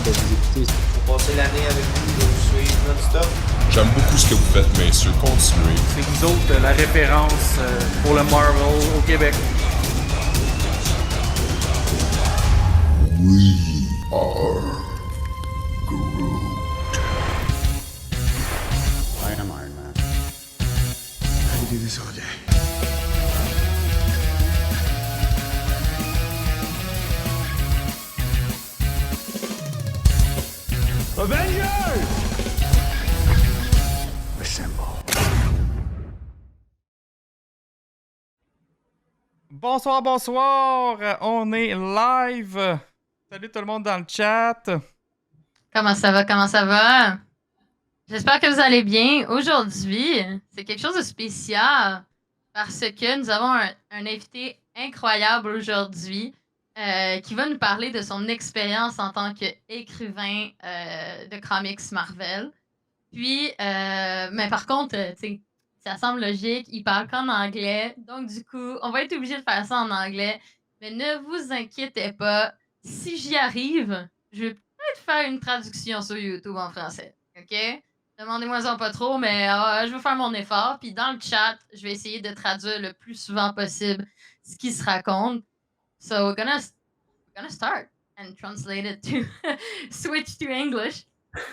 de vous écouter. Pour passer l'année avec vous, de vous suivre non-stop. J'aime beaucoup ce que vous faites, messieurs. Continuez. C'est vous autres la référence pour le Marvel au Québec. We are Groot. I am Iron Man. I can do this all day. Avengers! Assemble. Bonsoir, bonsoir! On est live! Salut tout le monde dans le chat! Comment ça va? Comment ça va? J'espère que vous allez bien. Aujourd'hui, c'est quelque chose de spécial parce que nous avons un invité incroyable aujourd'hui qui va nous parler de son expérience en tant qu'écrivain de comics Marvel. Puis, mais par contre, tu sais, ça semble logique, il parle qu'en anglais. Donc, du coup, on va être obligé de faire ça en anglais. Mais ne vous inquiétez pas, si j'y arrive, je vais peut-être faire une traduction sur YouTube en français. OK? Demandez-moi-en pas trop, mais je vais faire mon effort. Puis dans le chat, je vais essayer de traduire le plus souvent possible ce qui se raconte. So we're gonna start and translate it to switch to English.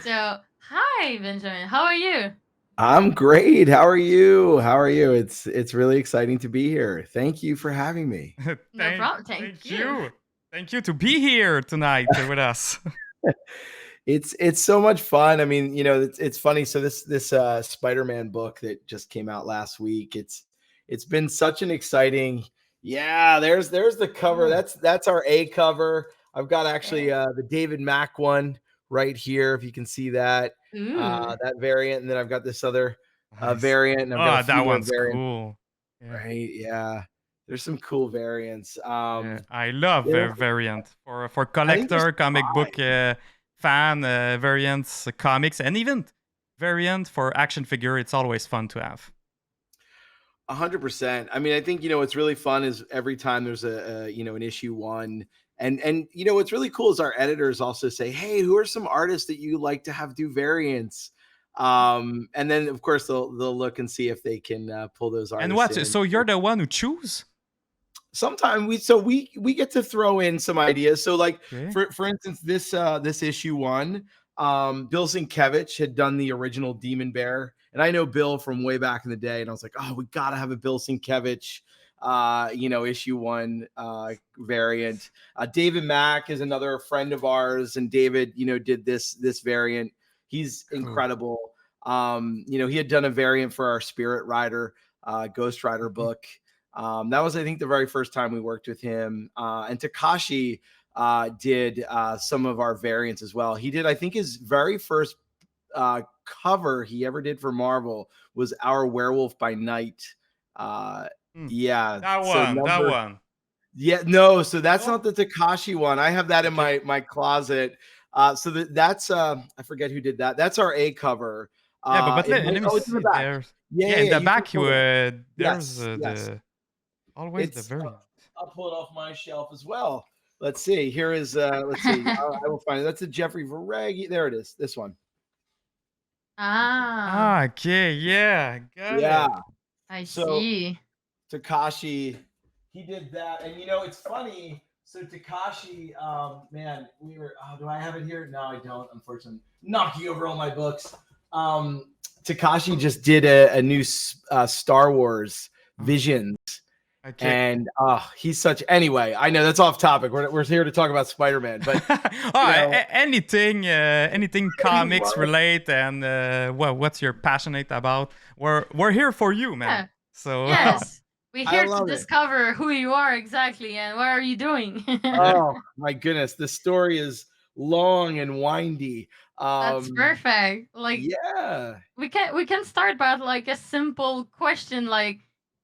So, hi Benjamin, how are you? I'm great. How are you? How are you? It's really exciting to be here. Thank you for having me. No problem. Thank you. Thank you to be here tonight with us. It's so much fun. I mean, you know, it's funny. So this Spider-Man book that just came out last week. It's been such an exciting. Yeah, there's the cover. That's our A cover. I've got actually the David Mack one right here, if you can see that that variant, and then I've got this other variant. And I've got a few that more one's variants. cool. Yeah. Right? Yeah, there's some cool variants. I love yeah. variant for collector, comic book fan variants, comics, and even variant for action figure. It's always fun to have. 100%. I mean, I think, you know, what's really fun is every time there's an issue one, and you know, what's really cool is our editors also say, hey, who are some artists that you like to have do variants? And then of course they'll look and see if they can pull those artists. And what? In. So you're the one who choose? Sometimes we get to throw in some ideas. So like Okay. for instance, this issue one, Bill Sienkiewicz had done the original Demon Bear. And I know Bill from way back in the day, and I was like, oh, we got to have a Bill Sienkiewicz, issue one variant. David Mack is another friend of ours, and David, you know, did this variant. He's incredible. He had done a variant for our Spirit Rider, Ghost Rider book. That was, I think, the very first time we worked with him. And Takashi did some of our variants as well. He did, I think, his very first cover he ever did for Marvel was Our Werewolf by Night. Yeah, That one. Yeah, no, so that's not the Takashi one. I have that in my closet. So that's I forget who did that. That's our A cover. But let me it's in see. the back. In the back, there's the always It's, the variant. I'll pull it off my shelf as well. Let's see. Here is let's see. I will find it. That's a Jeffrey Verraghi. There it is. This one. Okay, yeah, got Yeah. it. I So- see. Takashi, he did that, and you know it's funny. So Takashi, man, we were. Do I have it here? No, I don't. Unfortunately, knocking over all my books. Takashi just did a new Star Wars Visions, Okay. and he's such. Anyway, I know that's off topic. We're here to talk about Spider-Man, but anything comics relate and what you're passionate about, we're here for you, man. Yeah. So Yes. We're I here to love it. discover who you are exactly and what are you doing. oh my goodness, the story is long and windy. That's perfect. Like Yeah. we can start by like a simple question like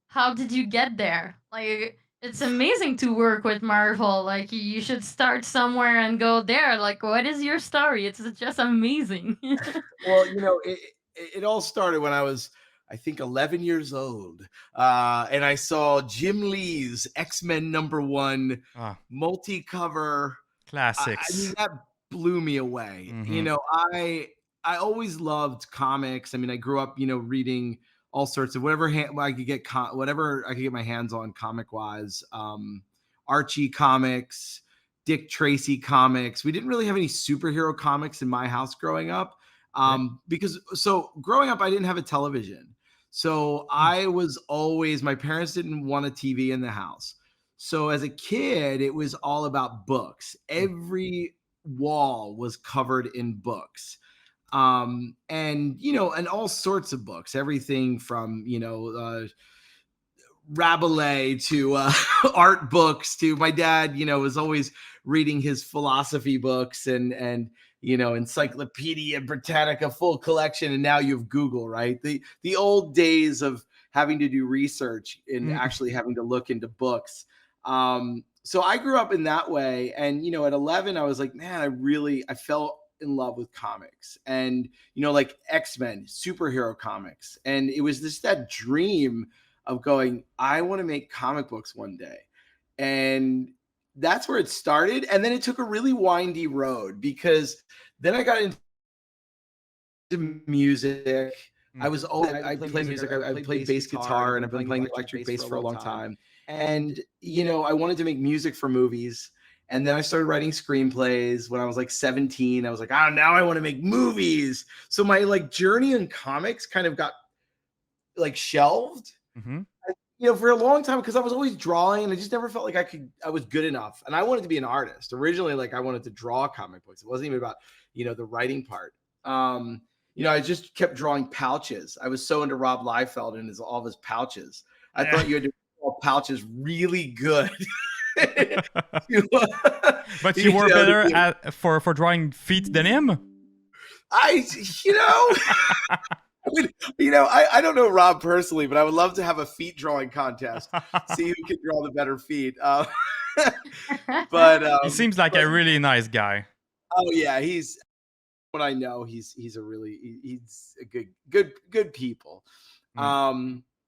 how did you get there? Like it's amazing to work with Marvel. Like you should start somewhere and go there. Like what is your story? It's just amazing. Well, you know, it all started when I was, I think, 11 years old. And I saw Jim Lee's X-Men #1 Ah. multi-cover. classics. I mean, blew me away. You know, I always loved comics. I mean, I grew up, you know, reading all sorts of whatever I could get, whatever I could get my hands on comic wise. Archie comics, Dick Tracy comics. We didn't really have any superhero comics in my house growing up. Because growing up, I didn't have a television. So I was always, my parents didn't want a TV in the house. So as a kid, it was all about books. Every wall was covered in books. And, you know, and all sorts of books, everything from, you know, Rabelais to art books to my dad, you know, was always reading his philosophy books and, you know, Encyclopedia Britannica full collection. And now you have Google, right? The old days of having to do research and actually having to look into books. So I grew up in that way. And, you know, at 11, I was like, man, I felt in love with comics and, you know, like X-Men, superhero comics. And it was that dream of going, I want to make comic books one day. And that's where it started. And then it took a really windy road because then I got into music. I played music. I played bass guitar and I've been playing electric bass for a long time. And, you know, I wanted to make music for movies. And then I started writing screenplays when I was like 17. I was like, oh, now I want to make movies. So my like journey in comics kind of got like shelved, you know, for a long time because I was always drawing and I just never felt like I was good enough. And I wanted to be an artist. Originally, like I wanted to draw comic books. It wasn't even about, you know, the writing part. You know, I just kept drawing pouches. I was so into Rob Liefeld and all of his pouches. I thought you had to draw pouches really good. But you were better for drawing feet than him? You know, I don't know Rob personally, but I would love to have a feet drawing contest. See who can draw the better feet. But he seems like a really nice guy. Oh yeah, he's what I know. He's a good people.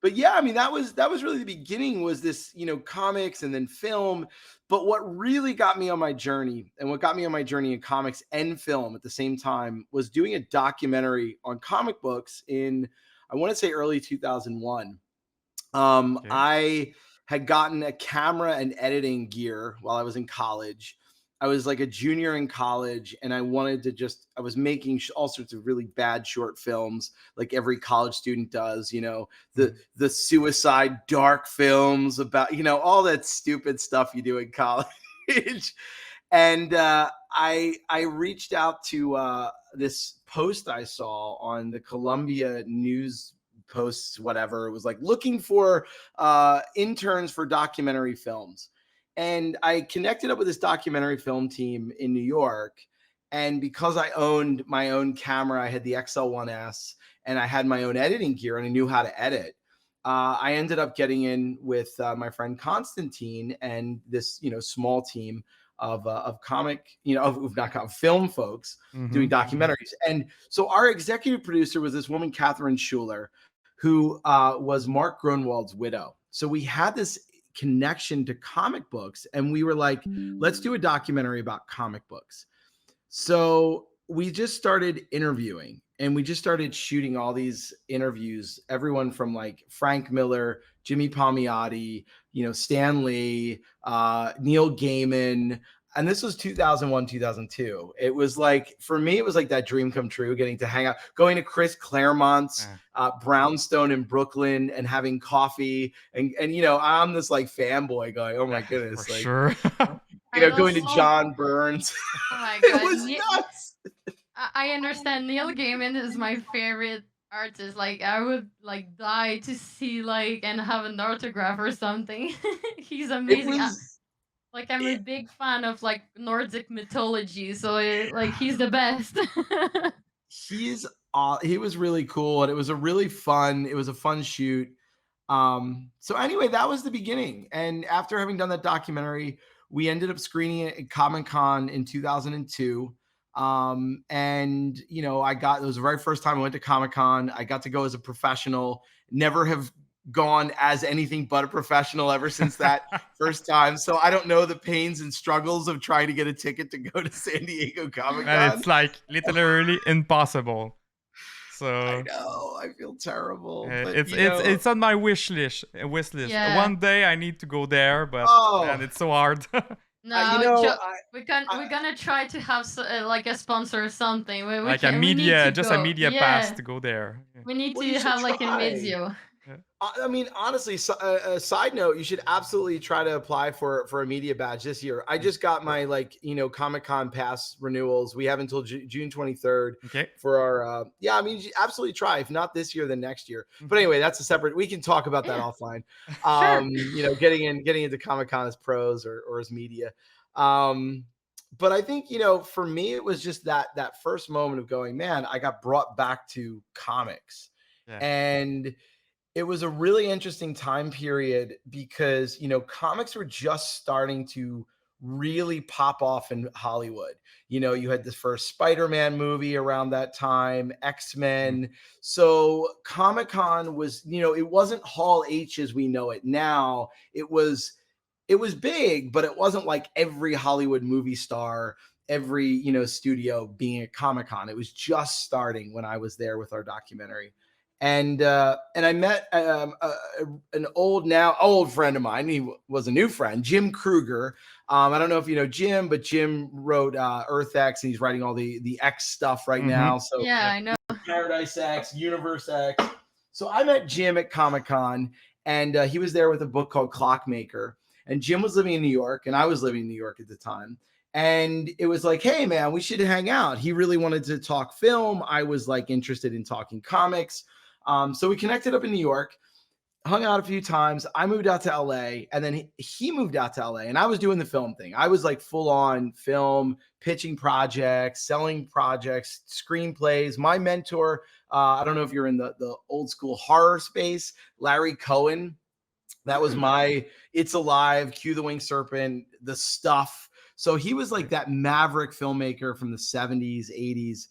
But yeah, I mean, that was really the beginning was this, you know, comics and then film. But what really got me on my journey and what got me on my journey in comics and film at the same time was doing a documentary on comic books in, I want to say early 2001. I had gotten a camera and editing gear while I was in college. I was like a junior in college and I wanted to I was making all sorts of really bad short films like every college student does, you know, the suicide dark films about, you know, all that stupid stuff you do in college. And I reached out to this post I saw on the Columbia News Posts, whatever. It was like looking for interns for documentary films. And I connected up with this documentary film team in New York. And because I owned my own camera, I had the XL1S and I had my own editing gear and I knew how to edit. I ended up getting in with my friend Constantine and this, you know, small team of comic, you know, of not comic, film folks doing documentaries. And so our executive producer was this woman, Catherine Schuler, who was Mark Grunwald's widow. So we had this connection to comic books and we were like, let's do a documentary about comic books. So we just started interviewing and we just started shooting all these interviews, everyone from like Frank Miller, Jimmy Palmiotti, you know, Stan Lee, Neil Gaiman. And this was 2001, 2002. It was like, for me, it was like that dream come true, getting to hang out, going to Chris Claremont's Brownstone in Brooklyn and having coffee. And you know, I'm this like fanboy going, oh my goodness. For like, sure. You know, going to John Burns. Oh my It god. was nuts. I understand Neil Gaiman is my favorite artist. Like I would like die to see like and have an autograph or something. He's amazing. I'm a big fan of like Nordic mythology, so like he's the best. He was really cool and it was a fun shoot. So anyway, that was the beginning. And after having done that documentary, we ended up screening it at Comic-Con in 2002. And you know, it was the very first time I went to Comic-Con. I got to go as a professional, never have gone as anything but a professional ever since that first time. So I don't know the pains and struggles of trying to get a ticket to go to San Diego Comic-Con. And it's like literally impossible. So I know, I feel terrible. But, it's on my wish list. Yeah. One day I need to go there, but man, it's so hard. No, we're gonna try to have like a sponsor or something. Like a media pass to go there. We need to have like a video. I mean, honestly, a side note, you should absolutely try to apply for a media badge this year. I just got my Comic-Con pass renewals. We have until June 23rd for our I mean, you absolutely try. If not this year, then next year. But anyway, that's a separate, we can talk about that offline. Sure. Getting into Comic-Con as pros or as media. But I think, for me, it was just that first moment of going, man, I got brought back to comics. Yeah. And it was a really interesting time period because, comics were just starting to really pop off in Hollywood. You had the first Spider-Man movie around that time, X-Men. So Comic-Con was, it wasn't Hall H as we know it now. It was big, but it wasn't like every Hollywood movie star, every, studio being at Comic-Con. It was just starting when I was there with our documentary. And I met an old friend of mine. He was a new friend, Jim Kruger. I don't know if you know Jim, but Jim wrote Earth X, and he's writing all the X stuff right now. So yeah, I know. Paradise X, Universe X. So I met Jim at Comic-Con, and he was there with a book called Clockmaker. And Jim was living in New York, and I was living in New York at the time. And it was like, hey, man, we should hang out. He really wanted to talk film. I was like interested in talking comics. So we connected up in New York, hung out a few times. I moved out to LA, and then he moved out to LA, and I was doing the film thing. I was like full on film, pitching projects, selling projects, screenplays. My mentor, I don't know if you're in the old school horror space, Larry Cohen. That was my It's Alive, Cue the Winged Serpent, The Stuff. So he was like that maverick filmmaker from the 70s, 80s.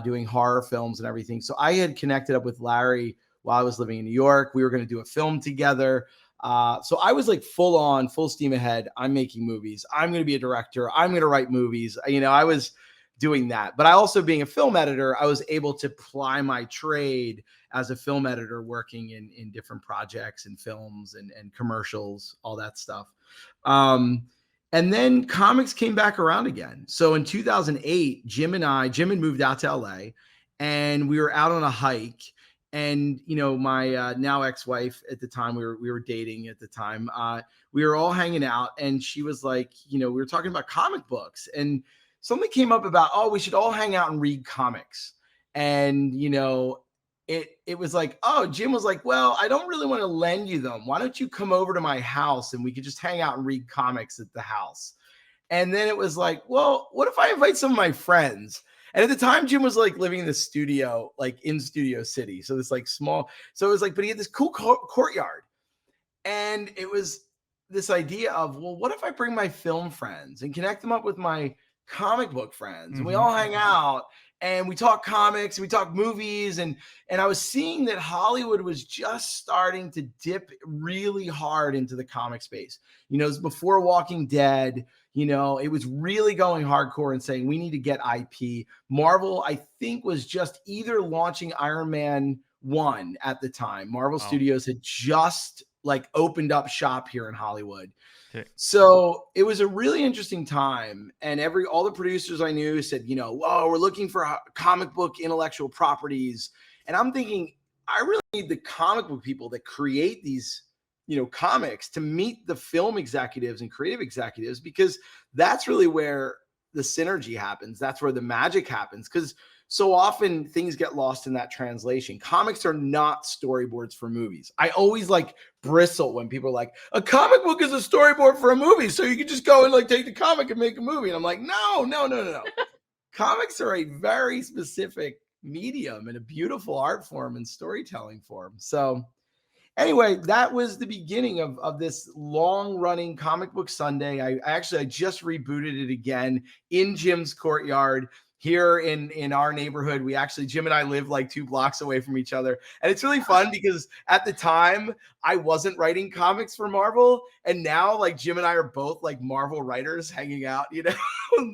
Doing horror films and everything. So I had connected up with Larry while I was living in New York. We were going to do a film together. So I was like full steam ahead. I'm making movies. I'm going to be a director. I'm going to write movies. I was doing that. But I also, being a film editor, I was able to ply my trade as a film editor, working in different projects and films and commercials, all that stuff. And then comics came back around again. So in 2008, Jim had moved out to LA, and we were out on a hike. And, my now ex-wife at the time, we were dating at the time. We were all hanging out, and she was like, we were talking about comic books, and something came up about, we should all hang out and read comics. And, it was like, Jim was like, well, I don't really want to lend you them. Why don't you come over to my house and we could just hang out and read comics at the house? And then it was like, well, what if I invite some of my friends? And at the time, Jim was like living in the studio, like in Studio City. So this like small, so it was like, but he had this cool courtyard. And it was this idea of, well, what if I bring my film friends and connect them up with my comic book friends? And we all hang out. And we talk comics, and we talk movies, and I was seeing that Hollywood was just starting to dip really hard into the comic space. It was before Walking Dead. It was really going hardcore and saying we need to get IP. Marvel, I think, was just either launching Iron Man 1 at the time. Marvel Studios had just like opened up shop here in Hollywood. Okay. So it was a really interesting time, and all the producers I knew said, we're looking for comic book intellectual properties. And I'm thinking, I really need the comic book people that create these, comics to meet the film executives and creative executives, because that's really where the synergy happens. That's where the magic happens, because so often things get lost in that translation. Comics are not storyboards for movies. I always like bristle when people are like, a comic book is a storyboard for a movie, so you can just go and like take the comic and make a movie. And I'm like, no. Comics are a very specific medium and a beautiful art form and storytelling form. So anyway, that was the beginning of this long-running Comic Book Sunday. I just rebooted it again in Jim's courtyard. here in our neighborhood. We actually, Jim and I live like 2 blocks away from each other. And it's really fun because at the time I wasn't writing comics for Marvel. And now like Jim and I are both like Marvel writers hanging out, you know,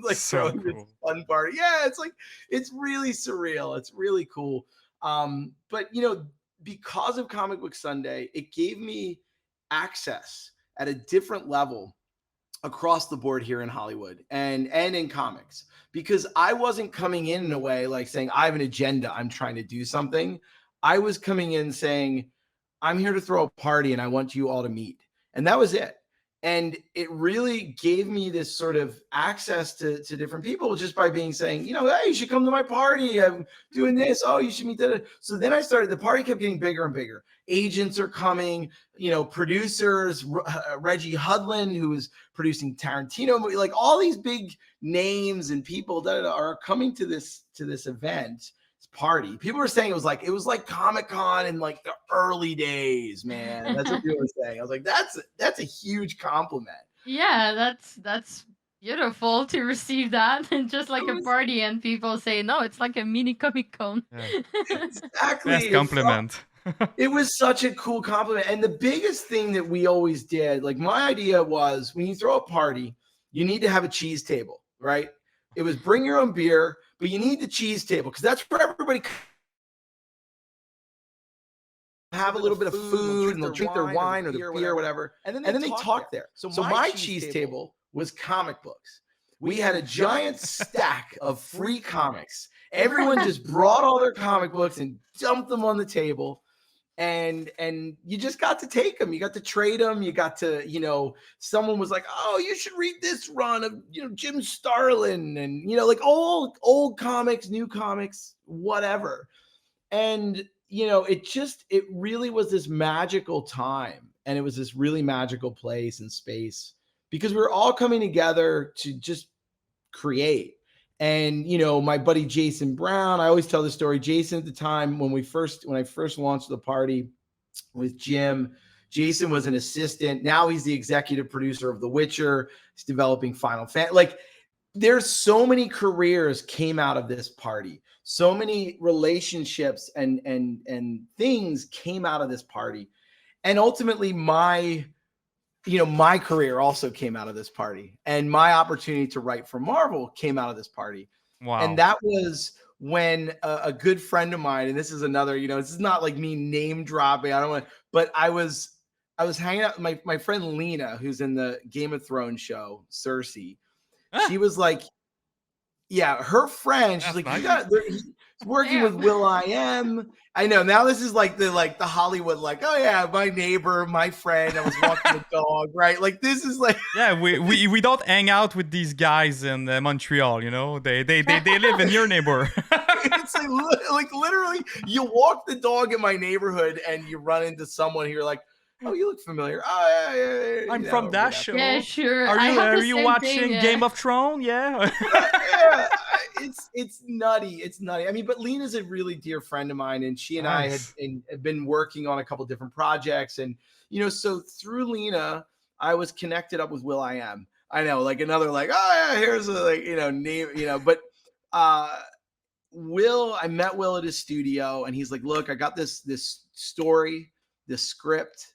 like So throwing this cool. fun party. Yeah, it's like, it's really surreal. It's really cool. But you know, because of Comic Book Sunday, it gave me access at a different level across the board here in Hollywood and in comics, because I wasn't coming in a way like saying I have an agenda, I'm trying to do something. I was coming in saying I'm here to throw a party and I want you all to meet. And that was it. And it really gave me this sort of access to different people just by saying, you know, hey, you should come to my party. I'm doing this. Oh, you should meet that. So then the party kept getting bigger and bigger. Agents are coming, you know, producers, Reggie Hudlin, who is producing Tarantino movie, like all these big names and people that are coming to this event. Party. People were saying it was like Comic-Con in like the early days, man. That's what people were saying. I was like, that's a huge compliment. Yeah, that's beautiful to receive that. And just like a party and people say, no, it's like a mini Comic-Con. Yeah. Exactly. Best compliment. It was such a cool compliment. And the biggest thing that we always did, like my idea was when you throw a party, you need to have a cheese table, right? It was bring your own beer, but you need the cheese table because that's where everybody have a little bit of food and they'll drink their wine or their beer or whatever. And then they talk there. So my cheese table was comic books. We had a giant stack of free comics. Everyone just brought all their comic books and dumped them on the table. And you just got to take them. You got to trade them. You got to, you know, someone was like, oh, you should read this run of, you know, Jim Starlin and, you know, like old comics, new comics, whatever. And, you know, it really was this magical time. And it was this really magical place and space because we were all coming together to just create. And, you know, my buddy Jason Brown, I always tell the story. Jason, at the time when I first launched the party with Jim, Jason was an assistant. Now he's the executive producer of The Witcher. He's developing Final Fantasy. Like, there's so many careers came out of this party. So many relationships and things came out of this party. And ultimately, my career also came out of this party, and my opportunity to write for Marvel came out of this party. Wow. And that was when a good friend of mine, and this is another, you know, this is not like me name dropping. I don't want, but I was hanging out with my friend Lena, who's in the Game of Thrones show, Cersei. She was like, yeah, her friend, she's like, nice. he's working with Will.i.am. I know. Now this is like the Hollywood, like, oh yeah, my neighbor, my friend, I was walking the dog, right? Like this is like, yeah, we don't hang out with these guys in Montreal, you know. They live in your neighbor. It's like literally, you walk the dog in my neighborhood and you run into someone here, like, oh, you look familiar. Oh, yeah. I'm from that show. Yeah, sure. Are you watching thing, yeah. Game of Thrones? Yeah. Yeah, it's nutty. It's nutty. I mean, but Lena's a really dear friend of mine, and she and Nice. I had been working on a couple different projects, and you know, so through Lena, I was connected up with Will.i.am. I know, like another, like, oh yeah, here's a, like, you know, name, you know, but I met Will at his studio, and he's like, look, I got this story, this script.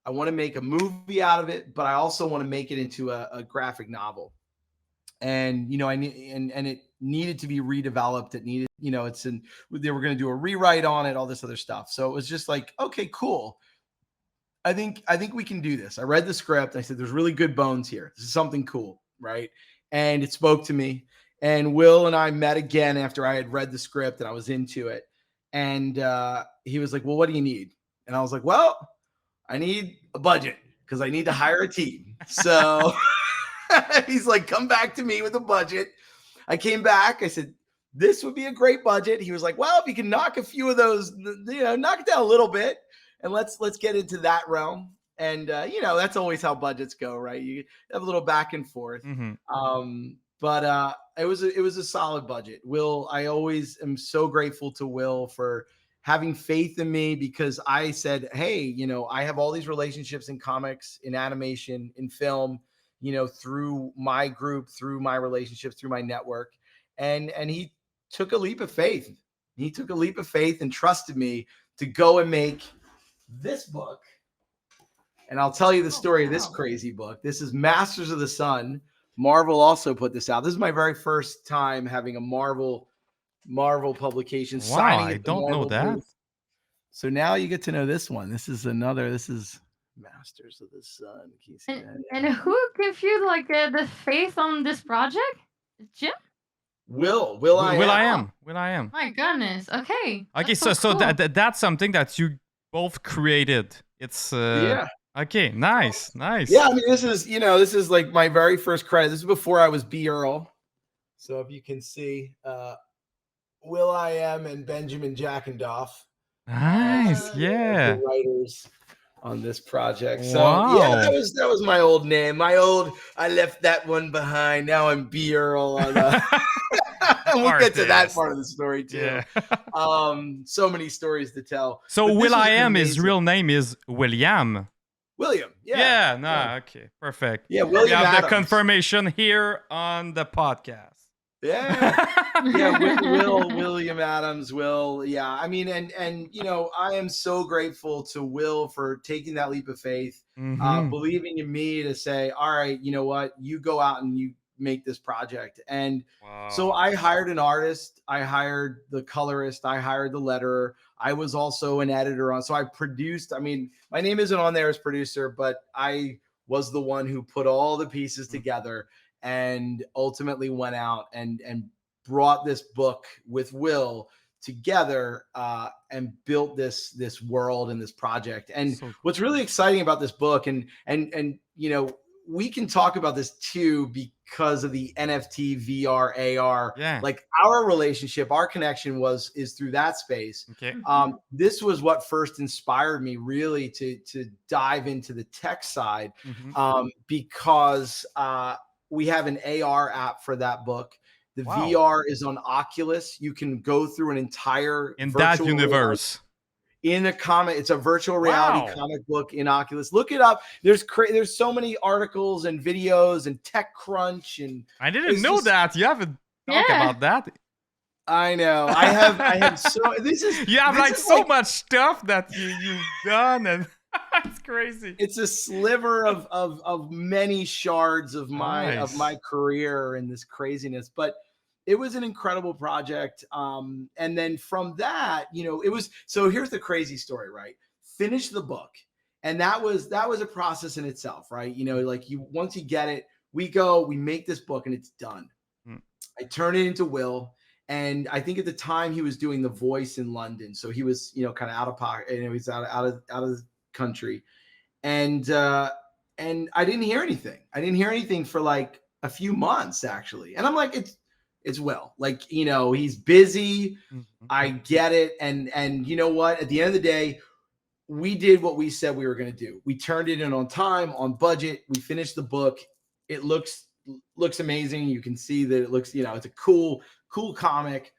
I want to make a movie out of it, but I also want to make it into a graphic novel. And, you know, and it needed to be redeveloped. It needed, you know, they were going to do a rewrite on it, all this other stuff. So it was just like, okay, cool. I think we can do this. I read the script. I said, there's really good bones here. This is something cool. Right. And it spoke to me. And Will and I met again after I had read the script and I was into it. And he was like, well, what do you need? And I was like, well, I need a budget because I need to hire a team. So he's like, come back to me with a budget. I came back. I said, this would be a great budget. He was like, well, if you can knock a few of those, you know, knock it down a little bit and let's get into that realm. And, you know, that's always how budgets go, right? You have a little back and forth. Mm-hmm. But it was a solid budget. Will, I always am so grateful to Will for having faith in me because I said, hey, you know, I have all these relationships in comics, in animation, in film, you know, through my group, through my relationships, through my network. And he took a leap of faith. He took a leap of faith and trusted me to go and make this book. And I'll tell you the story of this crazy book. This is Masters of the Sun. Marvel also put this out. This is my very first time having a Marvel publication. Wow, signing I at the don't know Marvel that. booth. So now you get to know this one. This is Masters of the Sun. Can you see that? And who gives you like the faith on this project? Jim? Will I am. Will I am. My goodness. Okay. Okay, That's so cool. that's something that you both created. It's Yeah. Okay, nice. Yeah, I mean, this is like my very first credit. This is before I was B.Earl. So if you can see, Will I Am and Benjamin Jackendoff. Nice, yeah. The writers on this project. So Wow. yeah, that was my old name. I left that one behind. Now I'm B.Earl. We'll get to that part of the story too. Yeah. So many stories to tell. So But this Will I was Am, his amazing. real name is William. William. Yeah. Okay, perfect. Yeah, We William have the Adams. confirmation here on the podcast. Yeah. Yeah, William Adams, Will. Yeah, I mean, and I am so grateful to Will for taking that leap of faith, Mhm. believing in me to say, all right, you know what, you go out and you make this project. And so I hired an artist, I hired the colorist, I hired the letterer. I was also an editor on, so I produced. I mean, my name isn't on there as producer, but I was the one who put all the pieces together and ultimately went out and brought this book with Will together and built this world and this project. And So cool. what's really exciting about this book, and we can talk about this too because of the NFT, VR, AR. Yeah. Like our relationship, our connection is through that space. Okay. This was what first inspired me really to dive into the tech side, Mhm. because we have an AR app for that book. The Wow. VR is on Oculus. You can go through an entire In that virtual universe. in a comic. It's a virtual reality Wow. comic book in Oculus. Look it up. There's so many articles and videos and TechCrunch, and I didn't it's know just- that. You haven't talked Yeah. about that. I know. I have so this is You have this like is so much stuff that you've done, and it's crazy. it's a sliver of many shards of Nice. my career and this craziness, but it was an incredible project. And then from that, it was, so here's the crazy story, right? Finish the book. And that was a process in itself, right? Like once you get it, we make this book and it's done. I turn it into Will. And I think at the time he was doing The Voice in London. So he was, kind of out of pocket, and he was out of the country. And I didn't hear anything. I didn't hear anything for like a few months actually. And I'm like, it's Will, like, he's busy. I get it. And you know what? At the end of the day, we did what we said we were going to do. We turned it in on time, on budget. We finished the book. It looks amazing. You can see that it looks, it's a cool comic.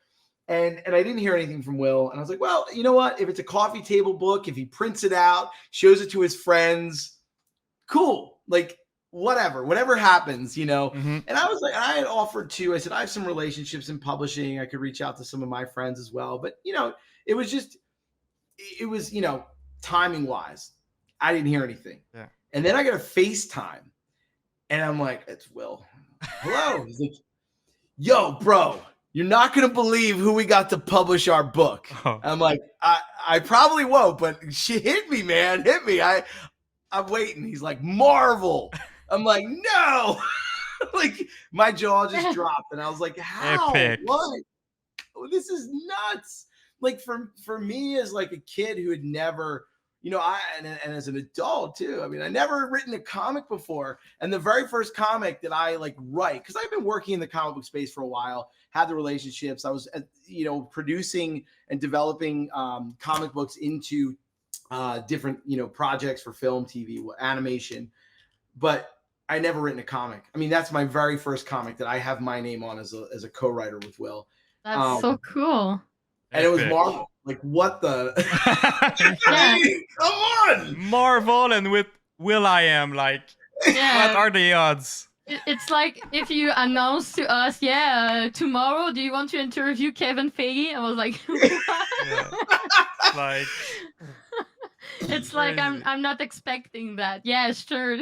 And I didn't hear anything from Will. And I was like, well, you know what? If it's a coffee table book, if he prints it out, shows it to his friends, cool. Like whatever happens, And I was like, I had offered to, I said, I have some relationships in publishing. I could reach out to some of my friends as well. But, it was timing wise, I didn't hear anything. Yeah. And then I got a FaceTime and I'm like, it's Will. Hello. He's like, yo, bro, you're not going to believe who we got to publish our book. Oh. I'm like, I probably won't, but she hit me, man. Hit me. I'm waiting. He's like, Marvel. I'm like, no. Like my jaw just dropped. And I was like, how? Epic. What? This is nuts. Like for me as like a kid who had never, and as an adult too, I mean, I never written a comic before. And the very first comic that I like write, because I've been working in the comic book space for a while, had the relationships. I was, producing and developing comic books into different, projects for film, TV, animation. But I never written a comic. I mean, that's my very first comic that I have my name on as a co-writer with Will. That's so cool. And it was Epic. Marvel. Like, what the? Yeah. Hey, come on. Marvel and with Will I Am, like, Yeah. what are the odds? It's like if you announce to us, tomorrow, do you want to interview Kevin Feige? I was like, what? Yeah. Like, It's like crazy. I'm not expecting that. Yeah, sure.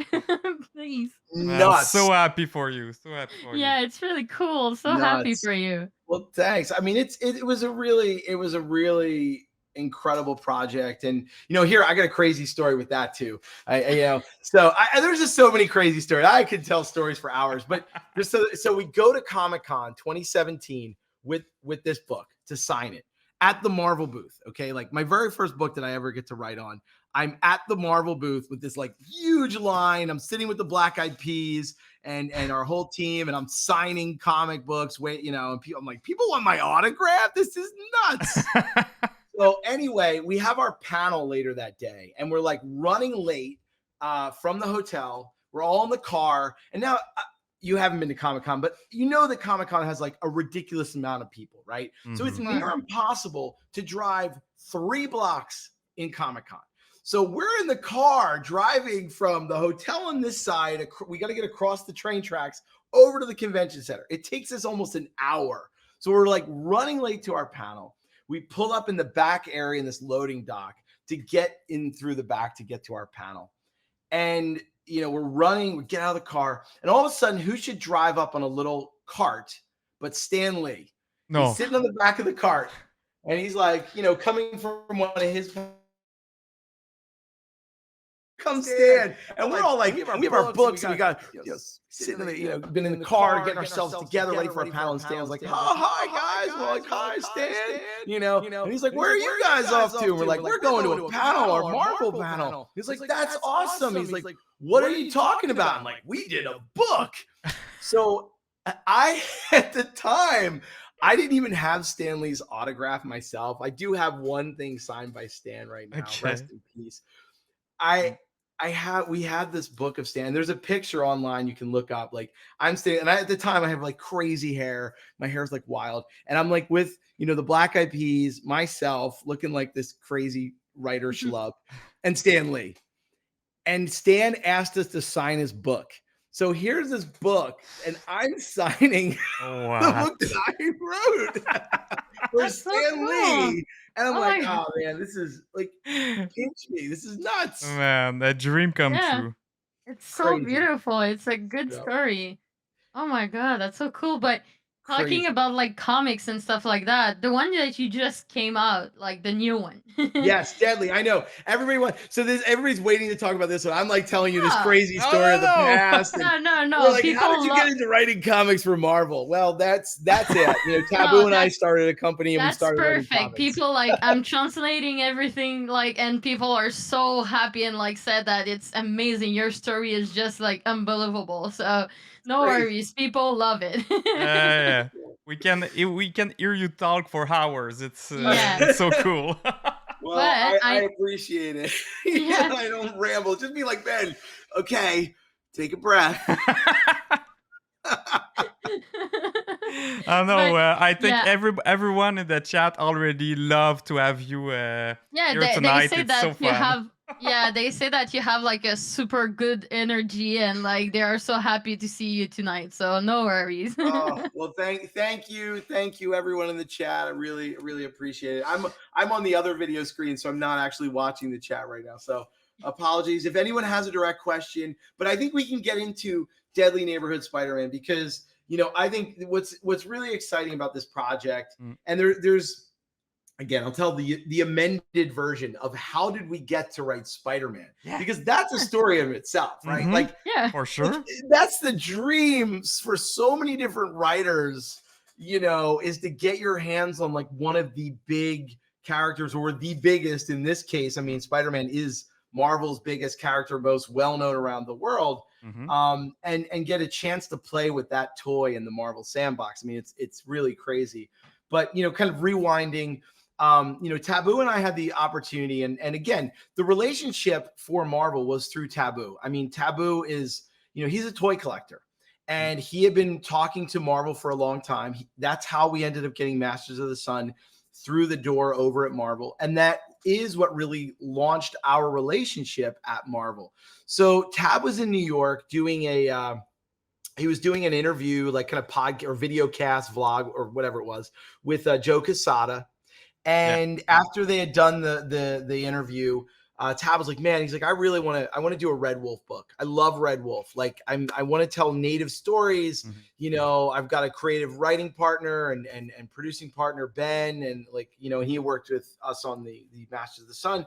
Please. Man, I'm Nuts. so happy for you. So happy for you. Yeah, it's really cool. So happy Nuts. for you. Well, thanks. I mean, it was a really incredible project, and here I got a crazy story with that too. There's just so many crazy stories. I could tell stories for hours, but just so we go to Comic-Con 2017 with this book to sign it at the Marvel booth. Okay, like my very first book that I ever get to write on. I'm at the Marvel booth with this like huge line. I'm sitting with the Black Eyed Peas and our whole team, and I'm signing comic books. And I'm like, people want my autograph? This is nuts. So anyway, we have our panel later that day, and we're like running late from the hotel. We're all in the car, and now you haven't been to Comic-Con, but that Comic-Con has like a ridiculous amount of people, right? So it's near impossible to drive 3 blocks in Comic-Con. So we're in the car driving from the hotel on this side. We got to get across the train tracks over to the convention center. It takes us almost an hour. So we're like running late to our panel. We pull up in the back area in this loading dock to get in through the back to get to our panel. And, we're running, we get out of the car, and all of a sudden, who should drive up on a little cart but Stan Lee? No. He's sitting on the back of the cart, and he's like, coming from one of his... Come Stan, and we're all like, we have our books, and we got sitting in the, been in the car, getting ourselves together, ready for our panel. And Stan's like, oh, hi guys, we're like, hi Stan, and he's like, where are you guys off to? And we're like, we're going to a panel, our Marvel panel. He's like, that's awesome. He's like, what are you talking about? I'm like, we did a book. So I, at the time, I didn't even have Stan Lee's autograph myself. I do have one thing signed by Stan right now. Okay. Rest in peace. We had this book of Stan. There's a picture online you can look up. Like I'm standing, and at the time I have like crazy hair. My hair is like wild, and I'm like with the Black Eyed Peas, myself looking like this crazy writer schlub, and Stan Lee. And Stan asked us to sign his book. So here's this book, and I'm signing the book that I wrote for Stan Lee. And I'm like, oh man, this is like, pinch me. This is nuts. Man, that dream come true. It's so beautiful. It's a good story. Oh my God, that's so cool. But talking about like comics and stuff like that, the one that you just came out, like the new one. Yes, Deadly. I know. Everybody's waiting to talk about this one. I'm like telling you this crazy story of the past. No. Like, how did you get into writing comics for Marvel? Well, that's it. Taboo and I started a company, and we started writing comics. People like, I'm translating everything, like, and people are so happy and like said that it's amazing. Your story is just like unbelievable. So no worries, people love it. Yeah. We can hear you talk for hours. It's so cool. Well, I appreciate it. I don't ramble. Just be like, Ben, okay, take a breath. I know. I think everyone in the chat already love to have you here tonight. They say it's that so fun. they say that you have like a super good energy, and like they are so happy to see you tonight. So no worries. Well, thank you everyone in the chat. I really appreciate it. I'm on the other video screen, so I'm not actually watching the chat right now. So apologies if anyone has a direct question, but I think we can get into Deadly Neighborhood Spider-Man because I think what's really exciting about this project, and there's. Again, I'll tell the amended version of how did we get to write Spider-Man? Because that's a story of itself, right? Mm-hmm. Like, for sure. That's the dreams for so many different writers, is to get your hands on like one of the big characters, or the biggest in this case. I mean, Spider-Man is Marvel's biggest character, most well-known around the world. Mm-hmm. And get a chance to play with that toy in the Marvel sandbox. I mean, it's really crazy. But kind of rewinding. Taboo and I had the opportunity, and again, the relationship for Marvel was through Taboo. I mean, Taboo is, he's a toy collector, and he had been talking to Marvel for a long time. That's how we ended up getting Masters of the Sun through the door over at Marvel, and that is what really launched our relationship at Marvel. So Tab was in New York doing he was doing an interview, like kind of podcast or video cast vlog or whatever it was with Joe Quesada. And after they had done the interview, Tab was like, man, he's like, I want to do a Red Wolf book. I love Red Wolf. Like I want to tell native stories. Mhm. You know, I've got a creative writing partner and producing partner, Ben. And like, you know, he worked with us on the Masters of the Sun.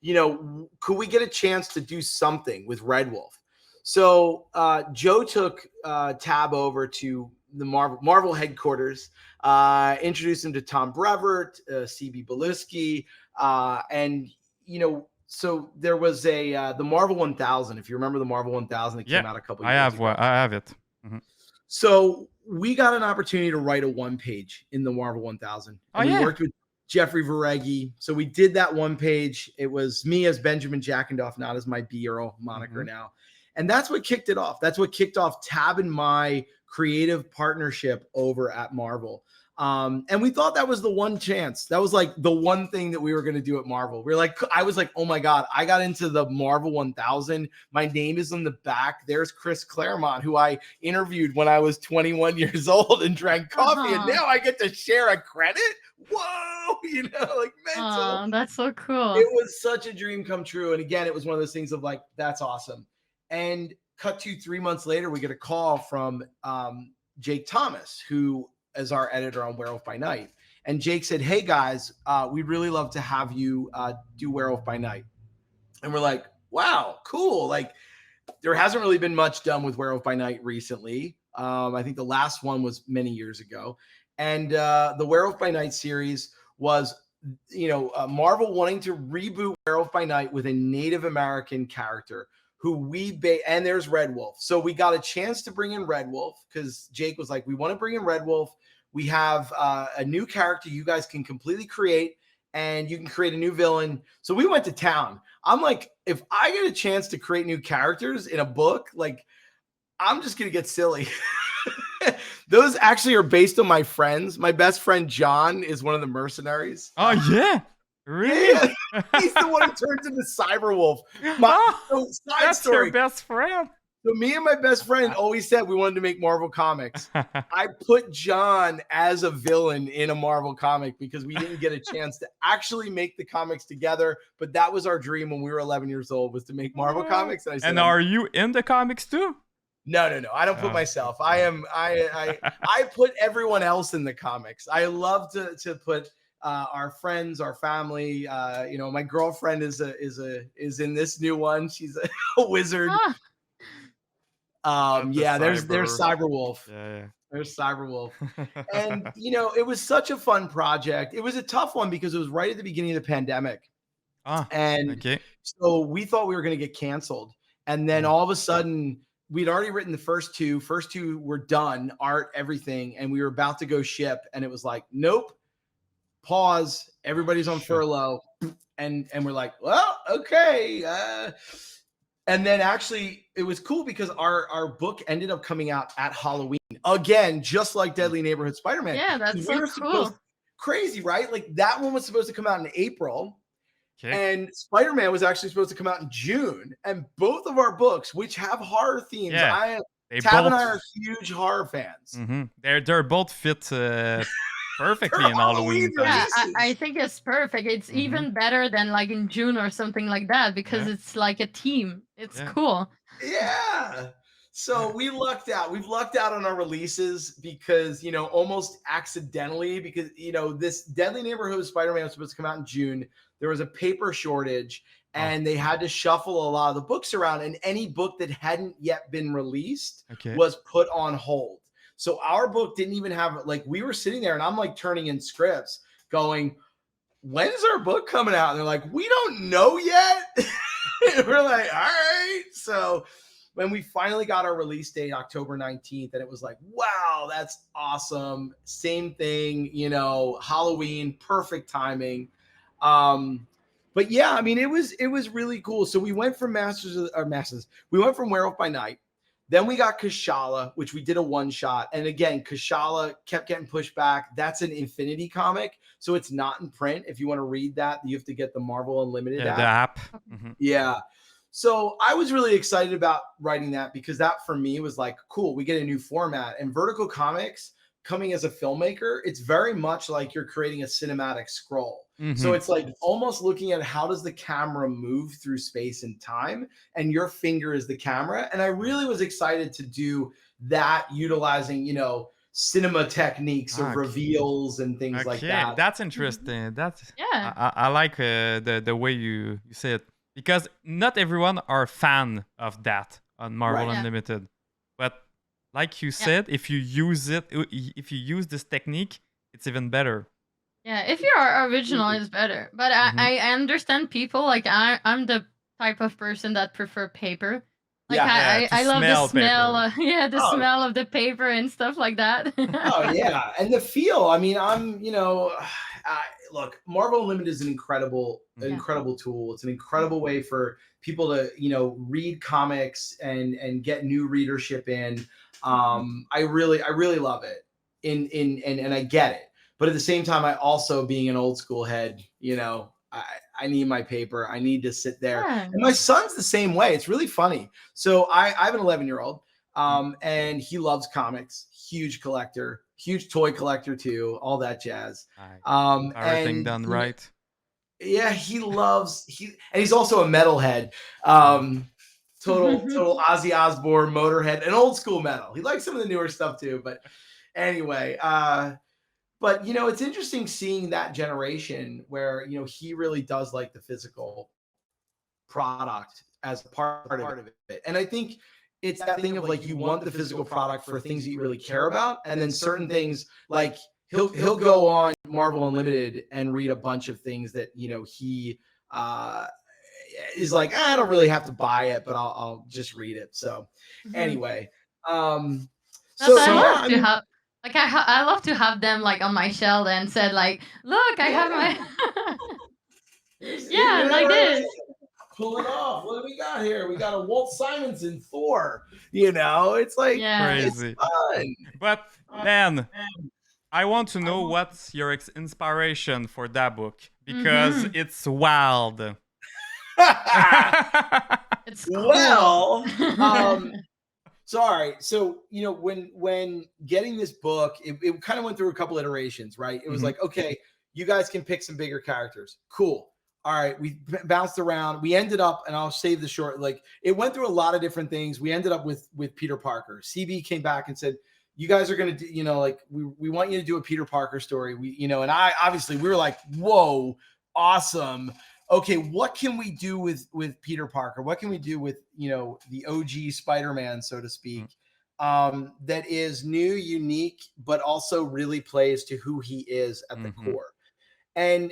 You know, could we get a chance to do something with Red Wolf? So Joe took Tab over to the Marvel headquarters, introduced him to Tom Brevoort, CB Belusky, and, you know, so there was the Marvel 1000. If you remember the Marvel 1000 that came out a couple years ago. I have it. So we got an opportunity to write a one page in the Marvel 1000. And we worked with Jeffrey Veregi. So we did that one page. It was me as Benjamin Jackendoff, not as my B.Earl moniker now. And that's what kicked it off. That's what kicked off Tab and my creative partnership over at Marvel. And we thought that was the one chance. That was like the one thing that we were going to do at Marvel. I was like, oh my God, I got into the Marvel 1000. My name is on the back. There's Chris Claremont, who I interviewed when I was 21 years old and drank coffee. And now I get to share a credit. Whoa, you know, like mental. Oh, that's so cool. It was such a dream come true. And again, it was one of those things of like, that's awesome. And cut to 3 months later, we get a call from Jake Thomas, who is our editor on Werewolf by Night. And Jake said, hey guys, we'd really love to have you do Werewolf by Night. And we're like, wow, cool. Like there hasn't really been much done with Werewolf by Night recently. I think the last one was many years ago. And the Werewolf by Night series was, you know, Marvel wanting to reboot Werewolf by Night with a Native American character who and there's Red Wolf. So we got a chance to bring in Red Wolf because Jake was like, we want to bring in Red Wolf. We have a new character you guys can completely create and you can create a new villain. So we went to town. I'm like, if I get a chance to create new characters in a book, like I'm just going to get silly. Those actually are based on my friends. My best friend, John, is one of the mercenaries. Oh, yeah. Really? Yeah. He's the one who turns into Cyberwolf. That's story. your best friend. So me and my best friend always said we wanted to make Marvel comics. I put John as a villain in a Marvel comic because we didn't get a chance to actually make the comics together. But that was our dream when we were 11 years old, was to make Marvel comics. And I said, and are you in the comics too? No. I don't put myself. I put everyone else in the comics. I love to put our friends, our family. You know, my girlfriend is in this new one. She's a wizard. There's Cyberwolf. Yeah. There's Cyberwolf. And you know, it was such a fun project. It was a tough one because it was right at the beginning of the pandemic. So we thought we were going to get canceled. And then all of a sudden we'd already written the first two were done, art, everything. And we were about to go ship. And it was like, nope, pause. Everybody's on furlough. And we're like, well, okay. And then actually it was cool because our book ended up coming out at Halloween again, just like Deadly Neighborhood Spider-Man. Yeah, that's so cool. Crazy, right? Like that one was supposed to come out in April. And Spider-Man was actually supposed to come out in June. And both of our books, which have horror themes, Tab and I are huge horror fans. Mm-hmm. They're both fit perfectly in Halloween. Yeah, I think it's perfect. It's even better than like in June or something like that because it's like a team. It's cool. Yeah. So we lucked out. We've lucked out on our releases because, you know, almost accidentally, because, you know, this Deadly Neighborhood Spider-Man was supposed to come out in June. There was a paper shortage and they had to shuffle a lot of the books around, and any book that hadn't yet been released was put on hold. So our book didn't even have, like, we were sitting there and I'm like turning in scripts going, when's our book coming out? And they're like, we don't know yet. And we're like, all right. So when we finally got our release date, October 19th, and it was like, wow, that's awesome. Same thing, you know, Halloween, perfect timing. But yeah, I mean, it was really cool. So we went from we went from Werewolf by Night. Then we got Kashala, which we did a one shot. And again, Kashala kept getting pushed back. That's an Infinity comic. So it's not in print. If you want to read that, you have to get the Marvel Unlimited app. The app. Mm-hmm. Yeah. So I was really excited about writing that because that for me was like, cool, we get a new format. And vertical comics, coming as a filmmaker, it's very much like you're creating a cinematic scroll. So it's like almost looking at how does the camera move through space and time, and your finger is the camera. And I really was excited to do that, utilizing, you know, cinema techniques of reveals and things like that. That's interesting. That's Yeah. I like the way you say it, because not everyone are fan of that on Marvel Right. Unlimited, but like you said, if you use this technique, it's even better. Yeah, if your original is better. But I understand people, like I'm the type of person that prefer paper. Like Yeah. I love the smell smell, paper. the smell of the paper and stuff like that. Oh yeah, and the feel. I mean, look, Marvel Unlimited is an incredible tool. It's an incredible way for people to, you know, read comics and get new readership in. I really love it. And I get it. But at the same time, I also, being an old school head, you know, I need my paper. I need to sit there. Yeah. And my son's the same way. It's really funny. So I have an 11-year-old. And he loves comics, huge collector, huge toy collector too, all that jazz. Everything and done right. Yeah, and he's also a metalhead. Total Ozzy Osbourne, Motorhead, and old school metal. He likes some of the newer stuff too, but anyway, but you know, it's interesting seeing that generation where, you know, he really does like the physical product as part of it. And I think it's that thing of like, you want the physical product for things that you really care about, and then certain things, like he'll go on Marvel Unlimited and read a bunch of things that, you know, he is like, I don't really have to buy it, but I'll just read it. So anyway, I love to have, like, I love to have them like on my shelf and said like, look, I have my like this. Pull it off. What do we got here? We got a Walt Simonson Thor. You know, it's like Crazy. It's fun. But then I want to know what's your inspiration for that book, because it's wild. It's cool. Well, sorry. So, you know, when getting this book, it kind of went through a couple iterations, right? It was like, okay, you guys can pick some bigger characters. Cool. All right, we bounced around. We ended up, and I'll save the short, like, it went through a lot of different things. We ended up with Peter Parker. CB came back and said, you guys are going to do, you know, like, we want you to do a Peter Parker story. We, you know, and we were like, whoa, awesome. Okay, what can we do with Peter Parker? What can we do with, you know, the OG Spider-Man, so to speak, that is new, unique, but also really plays to who he is at the core. And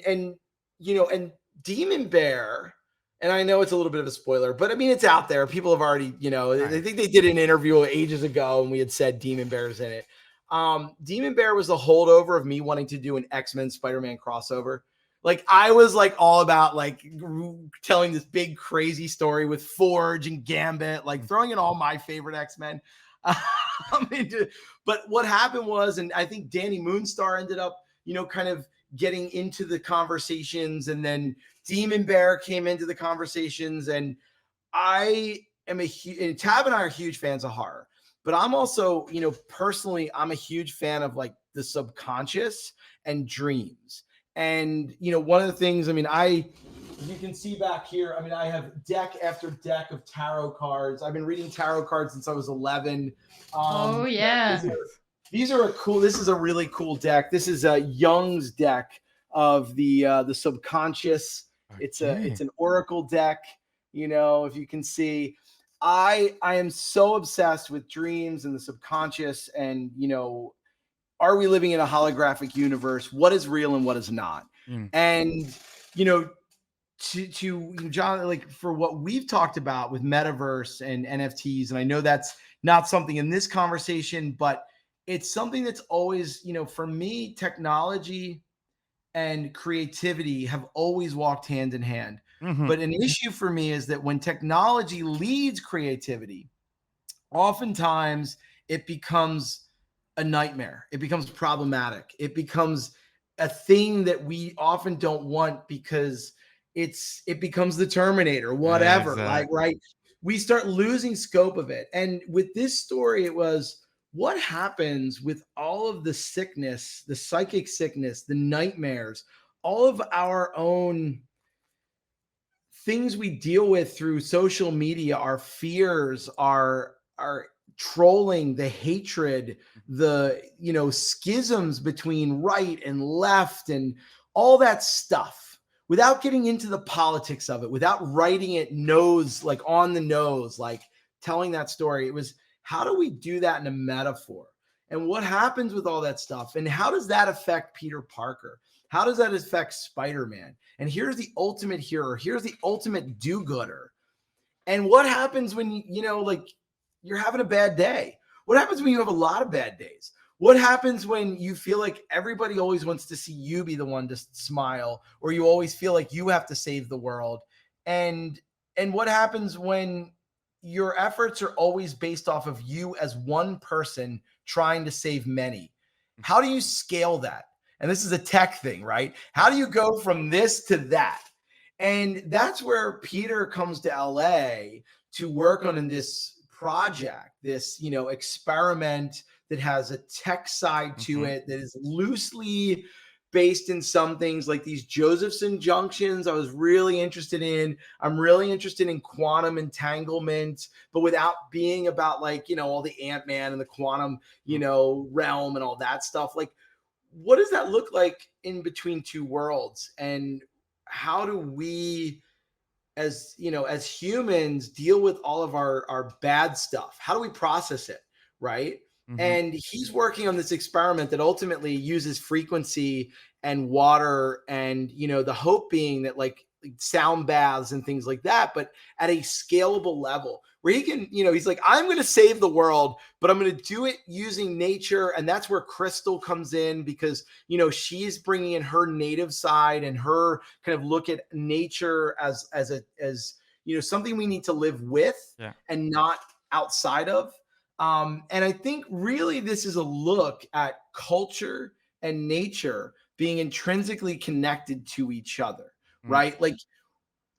you know, and Demon Bear, and I know it's a little bit of a spoiler, but I mean, it's out there. People have already, you know, I think they did an interview ages ago and we had said Demon Bear's in it. Demon Bear was the holdover of me wanting to do an X-Men Spider-Man crossover. Like, I was like all about like telling this big crazy story with Forge and Gambit, like throwing in all my favorite X-Men. But what happened was, and I think Danny Moonstar ended up, you know, kind of getting into the conversations, and then Demon Bear came into the conversations, and I am and Tab and I are huge fans of horror, but I'm also, you know, personally, I'm a huge fan of like the subconscious and dreams. And, you know, one of the things, I mean, you can see back here, I mean, I have deck after deck of tarot cards. I've been reading tarot cards since I was 11. Oh yeah. These are this is a really cool deck. This is Jung's deck of the subconscious. Okay. It's an oracle deck, you know, if you can see. I am so obsessed with dreams and the subconscious, and, you know, are we living in a holographic universe? What is real and what is not? And, you know, to John, like, for what we've talked about with metaverse and NFTs, and I know that's not something in this conversation, but it's something that's always, you know, for me, technology and creativity have always walked hand in hand. But an issue for me is that when technology leads creativity, oftentimes it becomes a nightmare. It becomes problematic. It becomes a thing that we often don't want, because it becomes the Terminator, whatever. Like, right? We start losing scope of it. And with this story, it was what happens with all of the sickness, the psychic sickness, the nightmares, all of our own things we deal with through social media, our fears, our trolling, the hatred, the schisms between right and left, and all that stuff, without getting into the politics of it, without writing it on the nose, like telling that story. It was, how do we do that in a metaphor? And what happens with all that stuff? And how does that affect Peter Parker? How does that affect Spider-Man? And here's the ultimate hero. Here's the ultimate do-gooder. And what happens when, you're having a bad day? What happens when you have a lot of bad days? What happens when you feel like everybody always wants to see you be the one to smile, or you always feel like you have to save the world? And what happens when your efforts are always based off of you as one person trying to save many? How do you scale that? And this is a tech thing, right? How do you go from this to that? And that's where Peter comes to LA to work on this project, this, experiment that has a tech side to it, that is loosely based in some things like these Josephson junctions. I was really interested in. I'm really interested in quantum entanglement, but without being about all the Ant-Man and the quantum, realm and all that stuff. Like, what does that look like in between two worlds? And how do we, as humans, deal with all of our bad stuff? How do we process it? Right. And he's working on this experiment that ultimately uses frequency and water, and, the hope being that like sound baths and things like that, but at a scalable level where he can, he's like, I'm going to save the world, but I'm going to do it using nature. And that's where Crystal comes in, because, she's bringing in her native side and her kind of look at nature as something we need to live with and not outside of. And I think really this is a look at culture and nature being intrinsically connected to each other, right? Like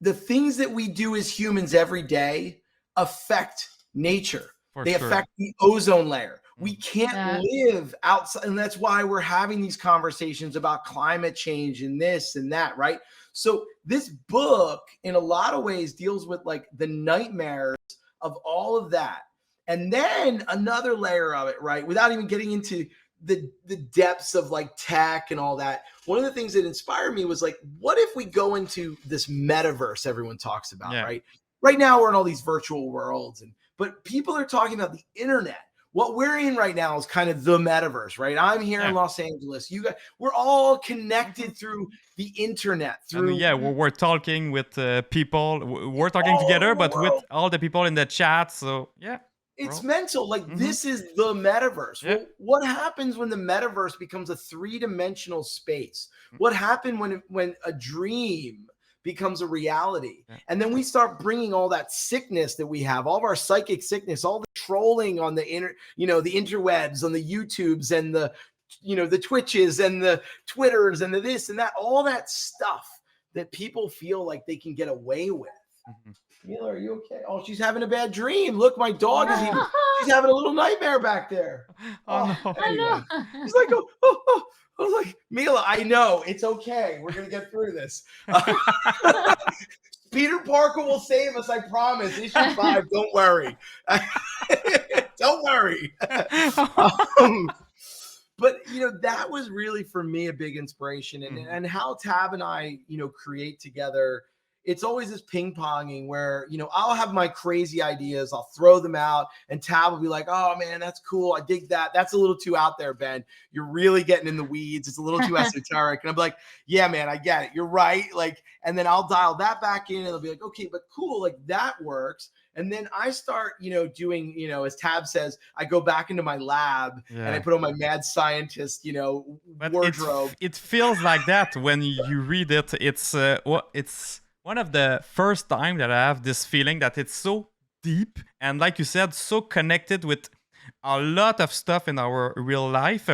the things that we do as humans every day affect nature. They affect the ozone layer. We can't live outside. And that's why we're having these conversations about climate change and this and that, right? So this book in a lot of ways deals with like the nightmares of all of that. And then another layer of it, right? Without even getting into the depths of like tech and all that. One of the things that inspired me was like, what if we go into this metaverse everyone talks about, right? Right now we're in all these virtual worlds, but people are talking about the internet. What we're in right now is kind of the metaverse, right? I'm here in Los Angeles. You guys, we're all connected through the internet. We're talking with people. We're talking together, but with all the people in the chat. So it's mental. Like this is the metaverse. Well, what happens when the metaverse becomes a three-dimensional space? What happened when a dream becomes a reality? And then we start bringing all that sickness that we have, all of our psychic sickness, all the trolling on the the interwebs, on the YouTubes and the Twitches and the Twitters and the this and that, all that stuff that people feel like they can get away with. Mila, are you okay? Oh, she's having a bad dream. Look, my dog she's having a little nightmare back there. No. Anyway. He's like, I was like, Mila, I know. It's okay. We're going to get through this. Peter Parker will save us, I promise. Issue 5, don't worry. Don't worry. But, that was really, for me, a big inspiration. And how Tab and I, create together. It's always this ping-ponging where, I'll have my crazy ideas. I'll throw them out and Tab will be like, oh, man, that's cool. I dig that. That's a little too out there, Ben. You're really getting in the weeds. It's a little too esoteric. And I'm like, yeah, man, I get it. You're right. Like, and then I'll dial that back in and it'll be like, okay, but cool. Like that works. And then I start, doing, as Tab says, I go back into my lab and I put on my mad scientist, wardrobe. It feels like that when you read it. It's one of the first time that I have this feeling that it's so deep and, like you said, so connected with a lot of stuff in our real life.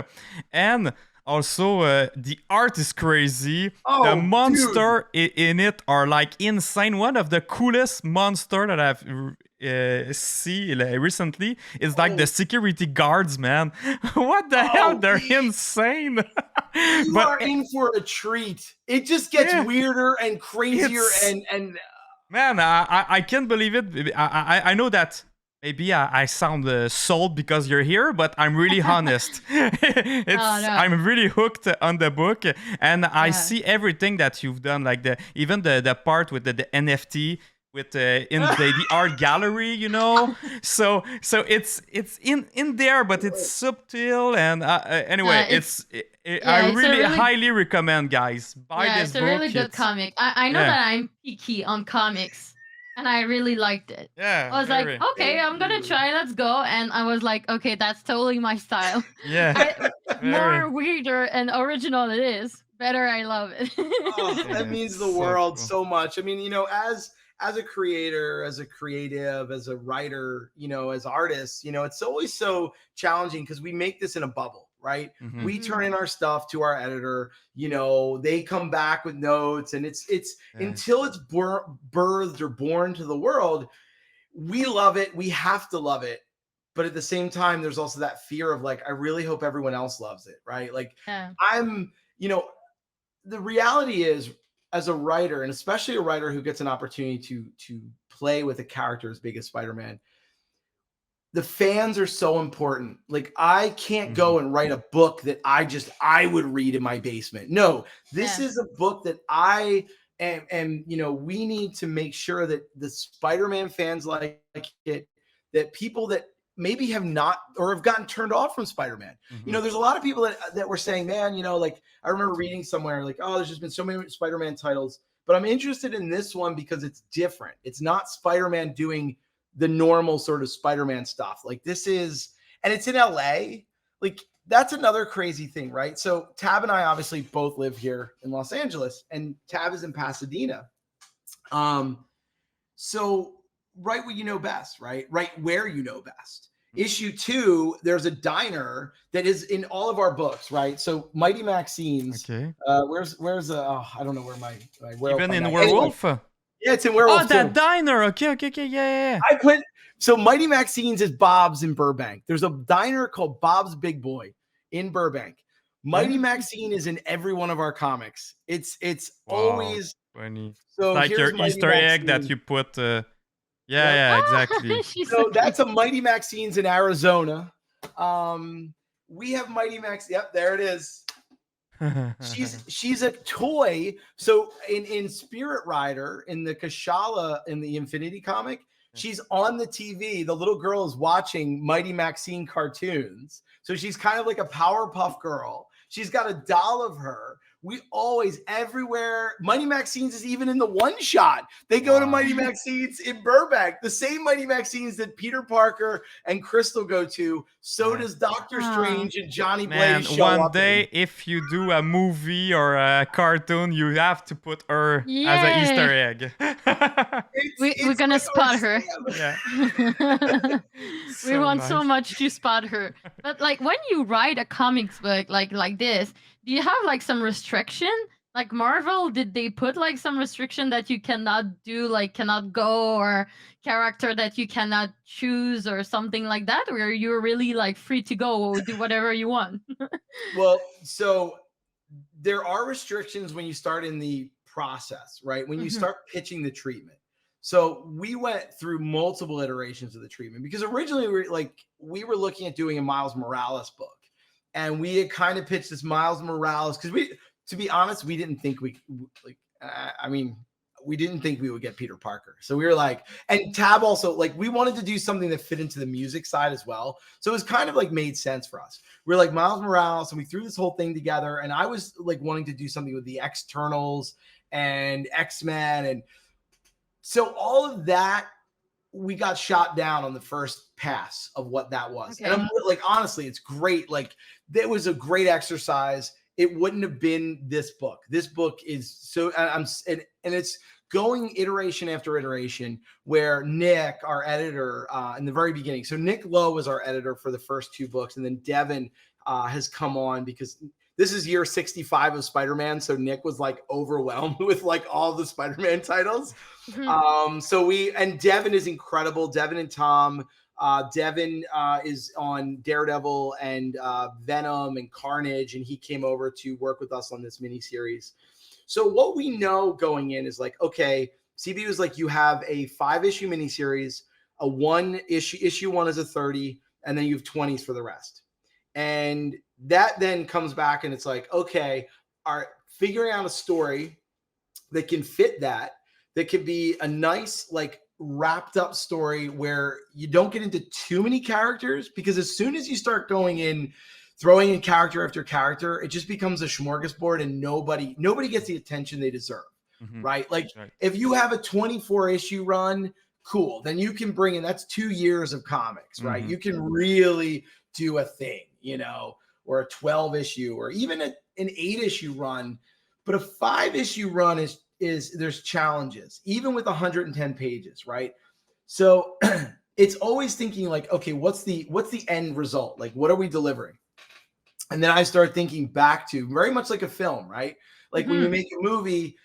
And Also, the art is crazy. Oh, The dude. monster in it are like insane. One of the coolest monster that I've seen recently is like the security guards, man. What the hell? They're insane. You are in for a treat. It just gets weirder and crazier and man, I can't believe it. I know that maybe I sound sold because you're here, but I'm really honest. I'm really hooked on the book, and I see everything that you've done, like even the part with the NFT with in the art gallery, you know. So it's in there, but it's subtle, and anyway, I really highly recommend, guys, buy this book. It's a really good comic. I know that I'm picky on comics, and I really liked it. Yeah, I was like, okay, I'm gonna try. Let's go. And I was like, okay, that's totally my style. More weirder and original it is, better I love it. That means the world so much. I mean, you know, as a creator, as a creative, as a writer, you know, as artists, you know, it's always so challenging because we make this in a bubble, right? Mm-hmm. We turn in our stuff to our editor, you know, they come back with notes, and it's until it's birthed or born to the world, we love it. We have to love it. But at the same time, there's also that fear of like, I really hope everyone else loves it, right? Like you know, the reality is, as a writer, and especially a writer who gets an opportunity to play with a character as big as Spider-Man, the fans are so important. Like, I can't go and write a book that I would read in my basement. No, this is a book that I am, you know, we need to make sure that the Spider-Man fans like it, that people that maybe have not or have gotten turned off from Spider-Man. You know, there's a lot of people that were saying, man, you know, like I remember reading somewhere like, oh, there's just been so many Spider-Man titles, but I'm interested in this one because it's different. It's not Spider-Man doing the normal sort of Spider-Man stuff. Like this is, and it's in LA. Like that's another crazy thing, right? So Tab and I obviously both live here in Los Angeles, and Tab is in Pasadena. So write what you know best, right? Write where you know best. Issue 2, there's a diner that is in all of our books, right? So Mighty Maxine's. Okay. Where's I don't know where my even in Werewolf. Anyway, yeah, it's in Werewolf. Oh, that diner. Okay, yeah. So Mighty Maxine's is Bob's in Burbank. There's a diner called Bob's Big Boy in Burbank. Mighty Maxine is in every one of our comics. It's always funny. So like your Mighty Easter egg Maxine. that you put. Yeah, exactly. So that's a Mighty Maxine's in Arizona. We have Mighty Max. Yep, there it is. She's a toy. So in Spirit Rider, in the Kashala, in the Infinity comic, she's on the TV. The little girl is watching Mighty Maxine cartoons. So she's kind of like a Powerpuff Girl. She's got a doll of her. We always, everywhere. Mighty Maxine's is even in the one shot. They go to Mighty Maxine's in Burbank. The same Mighty Maxine's that Peter Parker and Crystal go to. So does Doctor Strange and Johnny Blaze show one up day, if you do a movie or a cartoon, you have to put her as an Easter egg. We're gonna spot her. Yeah. We want so much to spot her. But like when you write a comics book like this, do you have like some restriction? Like Marvel, did they put like some restriction that you cannot do, like cannot go, or character that you cannot choose or something like that? Or you're really like free to go, do whatever you want? Well, so there are restrictions when you start in the process, right? When you start pitching the treatment. So we went through multiple iterations of the treatment because originally we were looking at doing a Miles Morales book. And we had kind of pitched this Miles Morales because to be honest, we didn't think we didn't think we would get Peter Parker. So we were like, and Tab also, like, we wanted to do something that fit into the music side as well. So it was kind of like made sense for us. We're like Miles Morales, and we threw this whole thing together. And I was like wanting to do something with the Externals and X-Men. And so all of that, we got shot down on the first pass of what that was. Okay. And I'm like, honestly, it's great. Like, that was a great exercise. It wouldn't have been this book. This book is so, and it's going iteration after iteration where Nick, our editor, in the very beginning. So Nick Lowe was our editor for the first 2 books. And then Devin has come on because this is year 65 of Spider-Man, so Nick was like overwhelmed with like all the Spider-Man titles. And Devin is incredible. Devin and Tom. Devin is on Daredevil and Venom and Carnage, and he came over to work with us on this miniseries. So what we know going in is like, okay, CB was like, you have a 5-issue miniseries, a 1 issue 1 is a 30, and then you have 20s for the rest. And that then comes back and it's like, okay, figuring out a story that can fit that can be a nice, like, wrapped up story where you don't get into too many characters, because as soon as you start going in, throwing in character after character, it just becomes a smorgasbord and nobody gets the attention they deserve. Right? Like if you have a 24 issue run, cool. Then you can bring in, that's 2 years of comics, right? You can really do a thing, you know, or a 12 issue or even an 8 issue run. But a 5 issue run is there's challenges, even with 110 pages, right? So it's always thinking like, okay, what's the end result? Like, what are we delivering? And then I start thinking back to very much like a film, right? Like when you make a movie,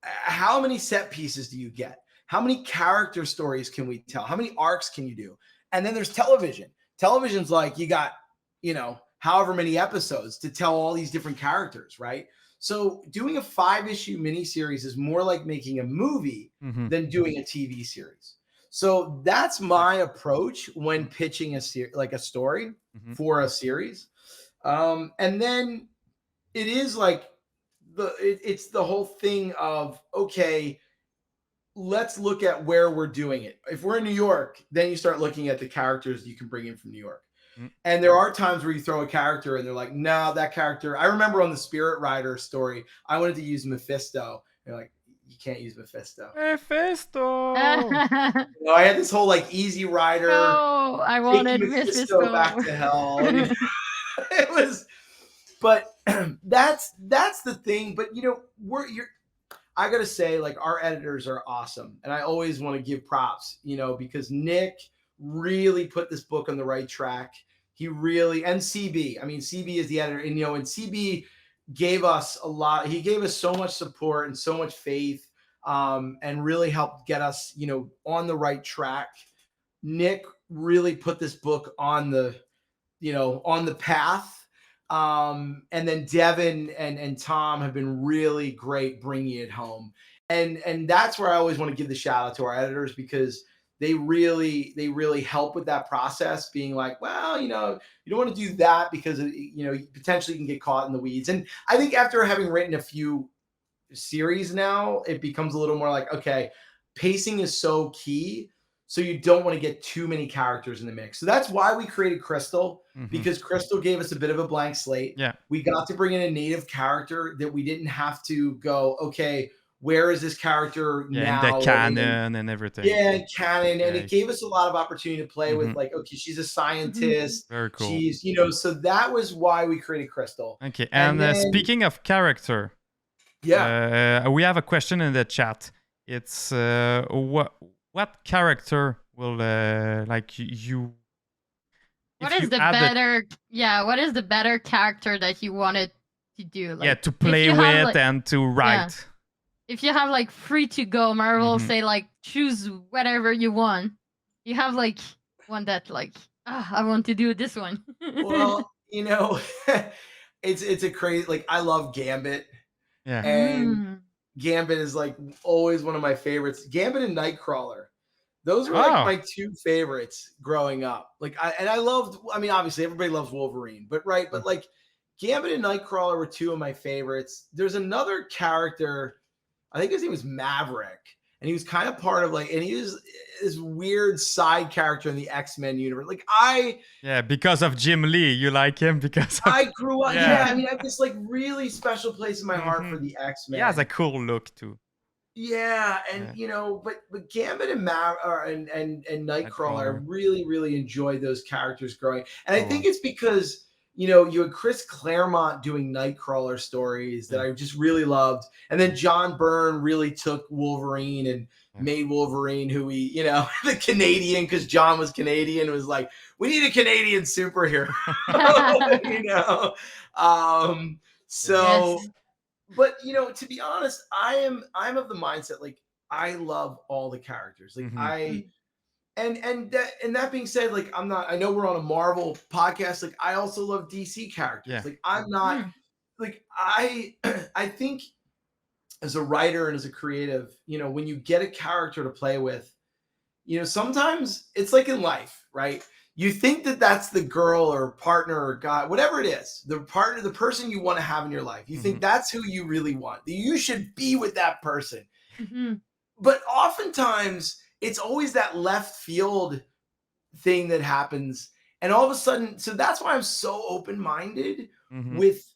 how many set pieces do you get? How many character stories can we tell? How many arcs can you do? And then there's television. Television's like, you got, you know, however many episodes to tell all these different characters, right? So doing a 5-issue miniseries is more like making a movie than doing a TV series. So that's my approach when pitching a story for a series. And then it is like it's the whole thing of, okay, let's look at where we're doing it. If we're in New York, then you start looking at the characters you can bring in from New York. And there are times where you throw a character and they're like, no, that character. I remember on the Spirit Rider story, I wanted to use Mephisto. They're like, you can't use Mephisto. Mephisto. I had this whole like Easy Rider. No, I wanted Mephisto back to hell. It was, but that's the thing. But you know, I gotta say, like, our editors are awesome, and I always want to give props, you know, because Nick really put this book on the right track. He really, and CB. I mean, CB is the editor, and you know, and CB gave us a lot. He gave us so much support and so much faith, and really helped get us, you know, on the right track. Nick really put this book on the, you know, on the path. And then Devin and Tom have been really great bringing it home. And that's where I always want to give the shout out to our editors, because they really help with that process, being like, well, you know, you don't want to do that because, you know, potentially you can get caught in the weeds. And I think after having written a few series now, it becomes a little more like, okay, pacing is so key. So you don't want to get too many characters in the mix. So that's why we created Crystal, because Crystal gave us a bit of a blank slate. Yeah. We got to bring in a native character that we didn't have to go, okay, where is this character now? In the canon and everything. Yeah, canon. And it gave us a lot of opportunity to play with, like, okay, she's a scientist. Very cool. She's, you know, so that was why we created Crystal. Okay. And then, speaking of character, we have a question in the chat. It's what character will like you? What is the better? What is the better character that you wanted to do? Like, to play with and to write. Yeah. If you have like free to go, Marvel say like choose whatever you want. You have like one that like I want to do this one. Well, you know, it's a crazy, like, I love Gambit. Yeah. And Gambit is like always one of my favorites. Gambit and Nightcrawler. Those were like my two favorites growing up. Like I loved, I mean, obviously everybody loves Wolverine, but like Gambit and Nightcrawler were two of my favorites. There's another character, I think his name was Maverick, and he was kind of part of like, and he was this weird side character in the X-Men universe. Like because of Jim Lee, you like him because I grew up. Yeah, I mean, I have this like really special place in my heart for the X-Men. He has a cool look too. Yeah, and you know, but Gambit and Nightcrawler, I really enjoyed those characters growing, and I think it's because, you know, you had Chris Claremont doing Nightcrawler stories that I just really loved, and then John Byrne really took Wolverine and made Wolverine who he, you know, the Canadian, because John was Canadian, was like, we need a Canadian superhero, you know. So, Yes. but to be honest, I'm of the mindset like I love all the characters. Like Mhm. and that being said, like I know we're on a Marvel podcast. Like I also love DC characters. Yeah. Like I'm not Mm. like I think as a writer and as a creative, when you get a character to play with, sometimes it's like in life, right? You think that that's the girl or partner or guy, whatever it is, the partner, the person you want to have in your life. You think Mhm. that's who you really want. That you should be with that person. Mhm. But oftentimes it's always that left field thing that happens. And all of a sudden, so that's why I'm so open-minded Mhm. with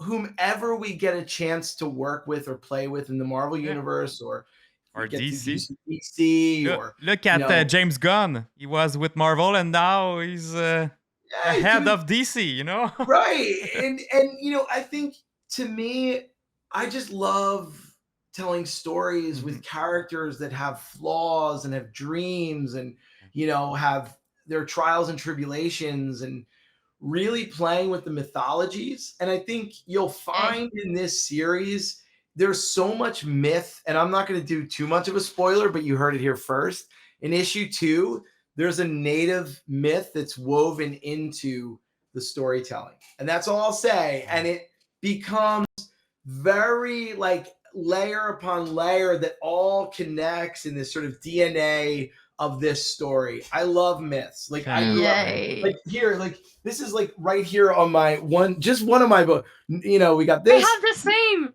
whomever we get a chance to work with or play with in the Marvel Yeah. universe, or if we Or get to do DC. some DC, Look, or look you at know, James Gunn. He was with Marvel, and now he's the yeah, he's head doing of DC. You know. right. And I think to me, I just love telling stories with Mhm. characters that have flaws and have dreams and have their trials and tribulations and really playing with the mythologies. And I think you'll Hey. find in this series, there's so much myth. And I'm not going to do too much of a spoiler, but you heard it here first. In issue 2, there's a native myth that's woven into the storytelling. And that's all I'll say. And it becomes very like layer upon layer that all connects in this sort of DNA of this story. I love myths. Like I Same, grew up same. like Yay. here, like this is like right here on my one of my books. We got We this. have the same.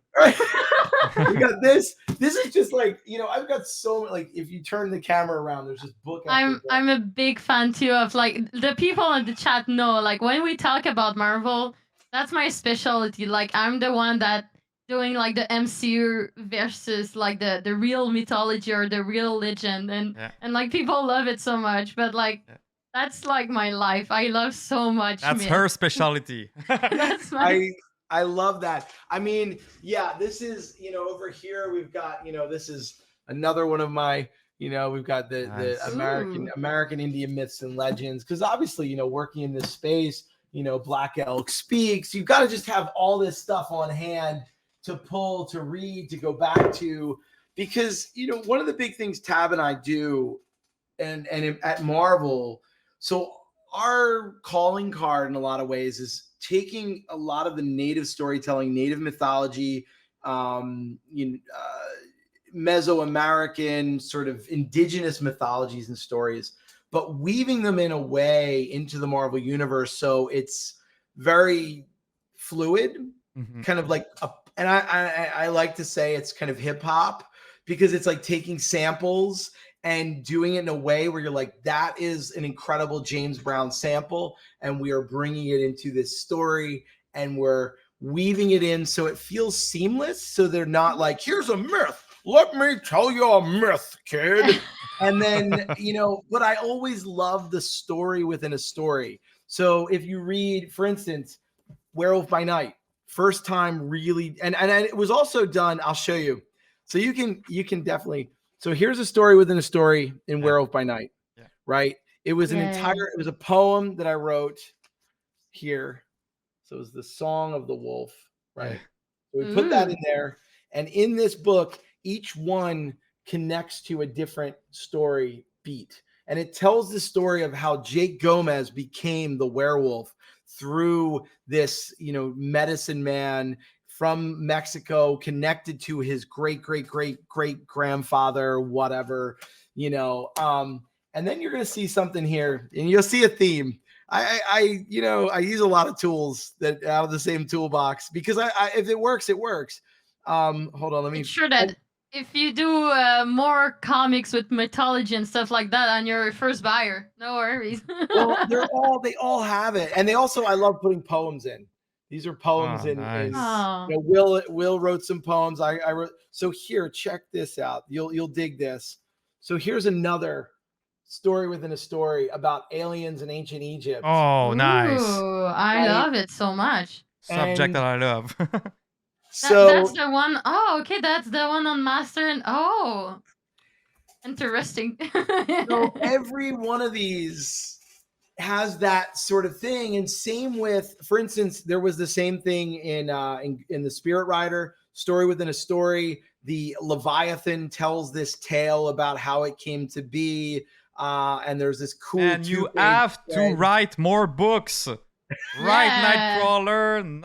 We got this. This is just like, I've got so like if you turn the camera around, there's just book after book. I'm a big fan too of like the people in the chat know like when we talk about Marvel, that's my specialty. Like I'm the one that doing like the MCU versus like the real mythology or the real legend Yeah. and like people love it so much, but like Yeah. that's like my life. I love so much That's myth. her specialty. That's my I love that. I mean, yeah, this is, over here we've got, this is another one of my, we've got the Nice. Ooh. American Indian myths and legends. Because obviously, working in this space, Black Elk Speaks, you've got to just have all this stuff on hand to pull, to read, to go back to. Because, one of the big things Tab and I do and at Marvel, so our calling card in a lot of ways is taking a lot of the native storytelling, native mythology, Mesoamerican sort of indigenous mythologies and stories, but weaving them in a way into the Marvel universe so it's very fluid, Mhm. kind of like and I like to say it's kind of hip hop because it's like taking samples and doing it in a way where you're like, that is an incredible James Brown sample, and we are bringing it into this story, and we're weaving it in so it feels seamless. So they're not like, here's a myth. Let me tell you a myth, kid. And then, but I always love the story within a story. So if you read, for instance, Werewolf by Night, first time really, and it was also done, I'll show you. So you can definitely. So here's a story within a story in Yeah. Werewolf by Night, Yeah. right? It was Yeah. it was a poem that I wrote here. So it was the Song of the Wolf, right? Yeah. So we put that Ooh. in there. And in this book, each one connects to a different story beat. And it tells the story of how Jake Gomez became the werewolf through this, medicine man from Mexico connected to his great grandfather, whatever, and then you're going to see something here and you'll see a theme. I use a lot of tools that out of the same toolbox because I if it works, it works. Hold on, let me. It's sure that if you do more comics with mythology and stuff like that on your first buyer, no worries. Well, they all have it, and I love putting poems in. These are poems Oh, in nice. Oh. Will wrote some poems. I wrote. So here, check this out. You'll dig this. So here's another story within a story about aliens in ancient Egypt. Oh, nice. Ooh, I Right. love it so much. Subject And that I love. so That's the one oh okay, that's the one on Master and interesting. so every one of these has that sort of thing. And same with, for instance, there was the same thing in the Spirit Rider, story within a story. The Leviathan tells this tale about how it came to be. And there's this cool. And you have to write more books. Write Nightcrawler,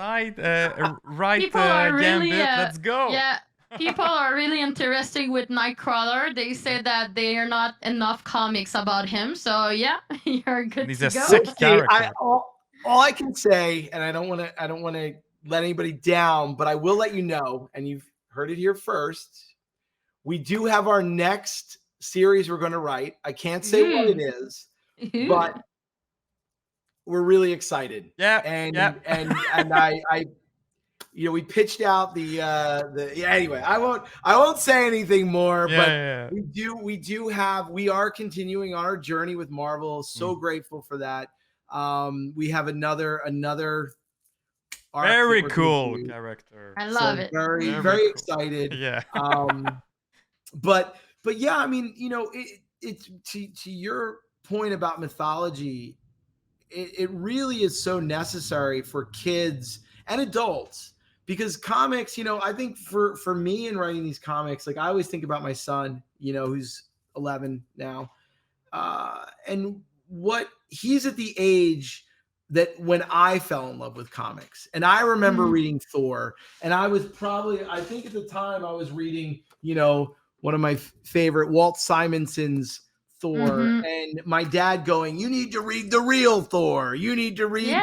write Gambit. Let's go. Yeah. People are really interested with Nightcrawler. They say that there are not enough comics about him. So yeah, you're good He's to a go. sick character. All I can say, and I don't want to let anybody down, but I will let you know, and you've heard it here first. We do have our next series we're going to write. I can't say what it is, but we're really excited. Yeah. And I we pitched out anyway, I won't say anything more, but we are continuing our journey with Marvel. So grateful for that. We have another arc very cool character. I love it. Very cool. Excited. Yeah. But yeah, I mean, it's to your point about mythology, it really is so necessary for kids and adults. Because comics, I think for me in writing these comics, like I always think about my son, who's 11 now, and what he's at the age that when I fell in love with comics. And I remember reading Thor, and I think at the time I was reading, one of my favorite, Walt Simonson's Thor, and my dad going, "You need to read the real Thor. You need to read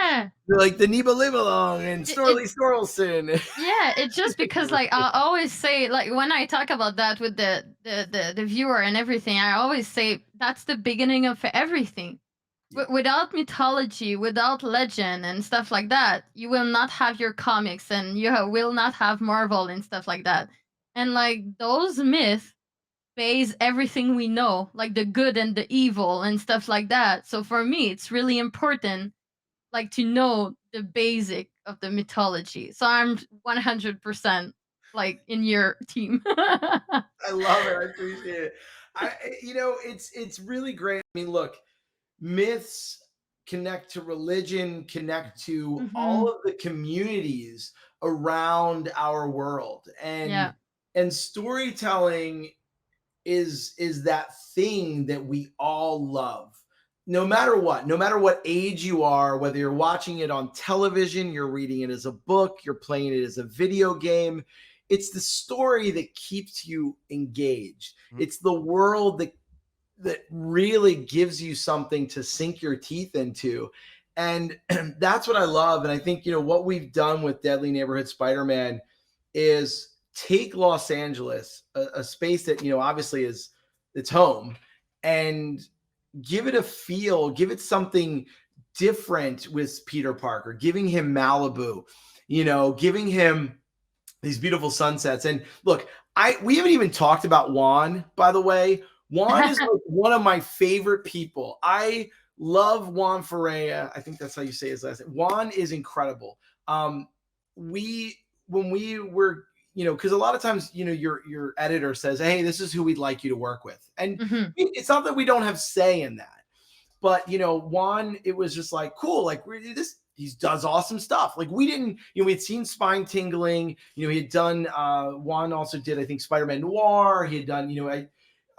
like the Nibelungen and Storley Storlson." Yeah, it's just because like I always say, like when I talk about that with the viewer and everything, I always say that's the beginning of everything. Without mythology, without legend and stuff like that, you will not have your comics, and you will not have Marvel and stuff like that. And like those myths base everything we know, like the good and the evil and stuff like that. So for me, it's really important, like to know the basic of the mythology. So I'm 100% like in your team. I love it. I appreciate it. It's really great. I mean, look, myths connect to religion, connect to all of the communities around our world, and storytelling is that thing that we all love, no matter what age you are, whether you're watching it on television, you're reading it as a book, you're playing it as a video game. It's the story that keeps you engaged. It's the world that really gives you something to sink your teeth into. And that's what I love. And I think, what we've done with Deadly Neighborhood Spider-Man is take Los Angeles, a space that, obviously is its home, and give it a feel, give it something different with Peter Parker, giving him Malibu, giving him these beautiful sunsets. And look, we haven't even talked about Juan, by the way. Juan is like one of my favorite people. I love Juan Ferreira. I think that's how you say his last name. Juan is incredible. When we were, because a lot of times, your editor says, "Hey, this is who we'd like you to work with." And it's not that we don't have say in that, but, Juan, it was just like, cool. Like he does awesome stuff. Like we didn't, we had seen Spine Tingling, he had done, Juan also did, I think, Spider-Man Noir. He had done,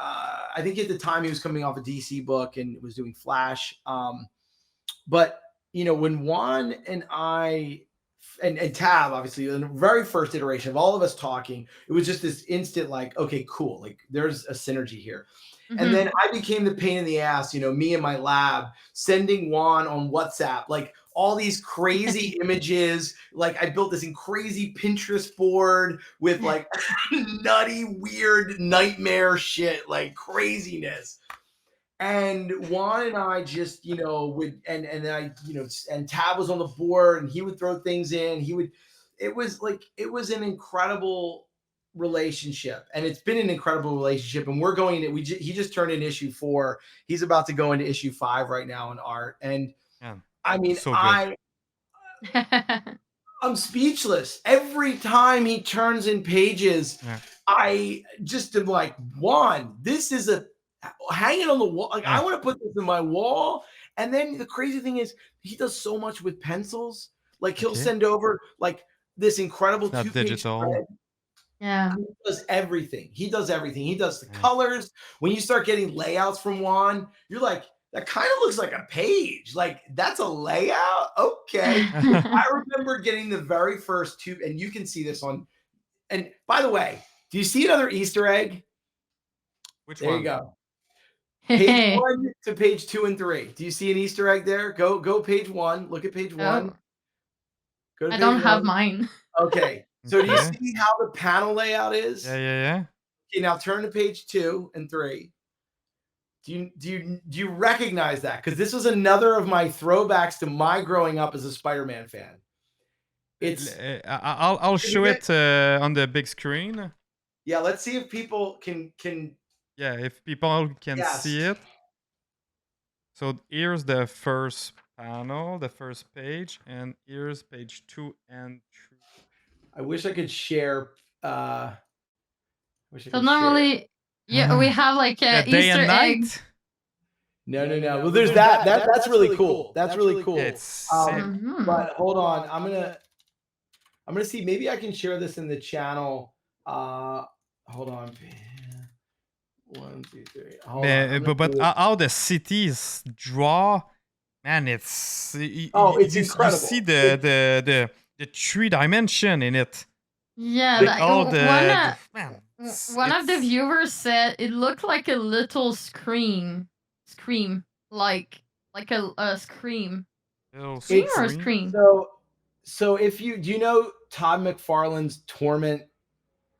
I think at the time he was coming off a DC book and was doing Flash. But, when Juan and I, and Tab, obviously, in the very first iteration of all of us talking, it was just this instant, like, okay, cool. Like there's a synergy here. And then I became the pain in the ass, me and my lab, sending Juan on WhatsApp, like all these crazy images. Like I built this crazy Pinterest board with like nutty, weird nightmare shit, like craziness. And Juan and I just, would, and I, and Tab was on the board, and he would throw things in. It was an incredible relationship, and it's been an incredible relationship. And we're going into, he just turned in issue 4. He's about to go into issue 5 right now in art. And I mean, so I'm speechless. Every time he turns in pages, I just am like, Juan, this is hang it on the wall. Like I want to put this in my wall. And then the crazy thing is he does so much with pencils. Like he'll send over like this incredible 2-page digital. spread. Yeah. He does everything. He does everything. He does the colors. When you start getting layouts from Juan, you're like, that kind of looks like a page. Like that's a layout. Okay. I remember getting the very first two, and you can see this on. And by the way, do you see another Easter egg? Which There one? you go. Page 1 to page 2 and 3. Do you see an Easter egg there? Go page 1. Look at page 1. Go to I page don't have 1. mine. Okay. So do you see how the panel layout is? Yeah. Okay, now turn to page 2 and 3. Do you recognize that? Because this was another of my throwbacks to my growing up as a Spider-Man fan. It's I'll show it on the big screen. Yeah, let's see if people can. Yeah, if people can see it. So here's the first panel, the first page, and here's page 2 and 3. I wish I could share. So normally, yeah, we have like a day Easter and egg. night. No. Well, there's that. That's really cool. That's really cool. It's but hold on, I'm gonna see. Maybe I can share this in the channel. Hold on. 1, 2, 3. Hold on. But how the cities draw, man, it's it's incredible. You see the 3 dimension in it. Yeah, one of the viewers said it looked like a little scream, like a scream. Scream or scream? So if do you know Todd McFarlane's Torment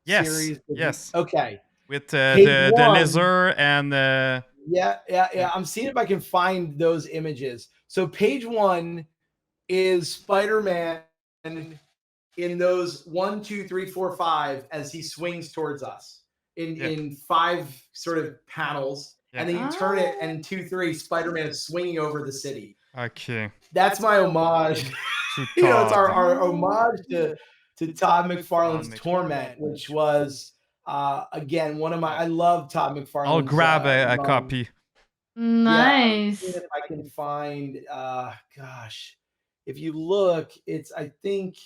series? Yes. Okay. With the lizard and yeah. I'm seeing if I can find those images. So page 1 is Spider-Man in those 1, 2, 3, 4, 5 as he swings towards us in 5 sort of panels, and then you turn it, and in 2, 3, Spider-Man is swinging over the city. Okay, that's my homage. It's our homage to Todd McFarlane's Torment, which was again one of my. I love Todd McFarlane. I'll grab a copy. Nice. Yeah, if I can find. Gosh, if you look, it's I think.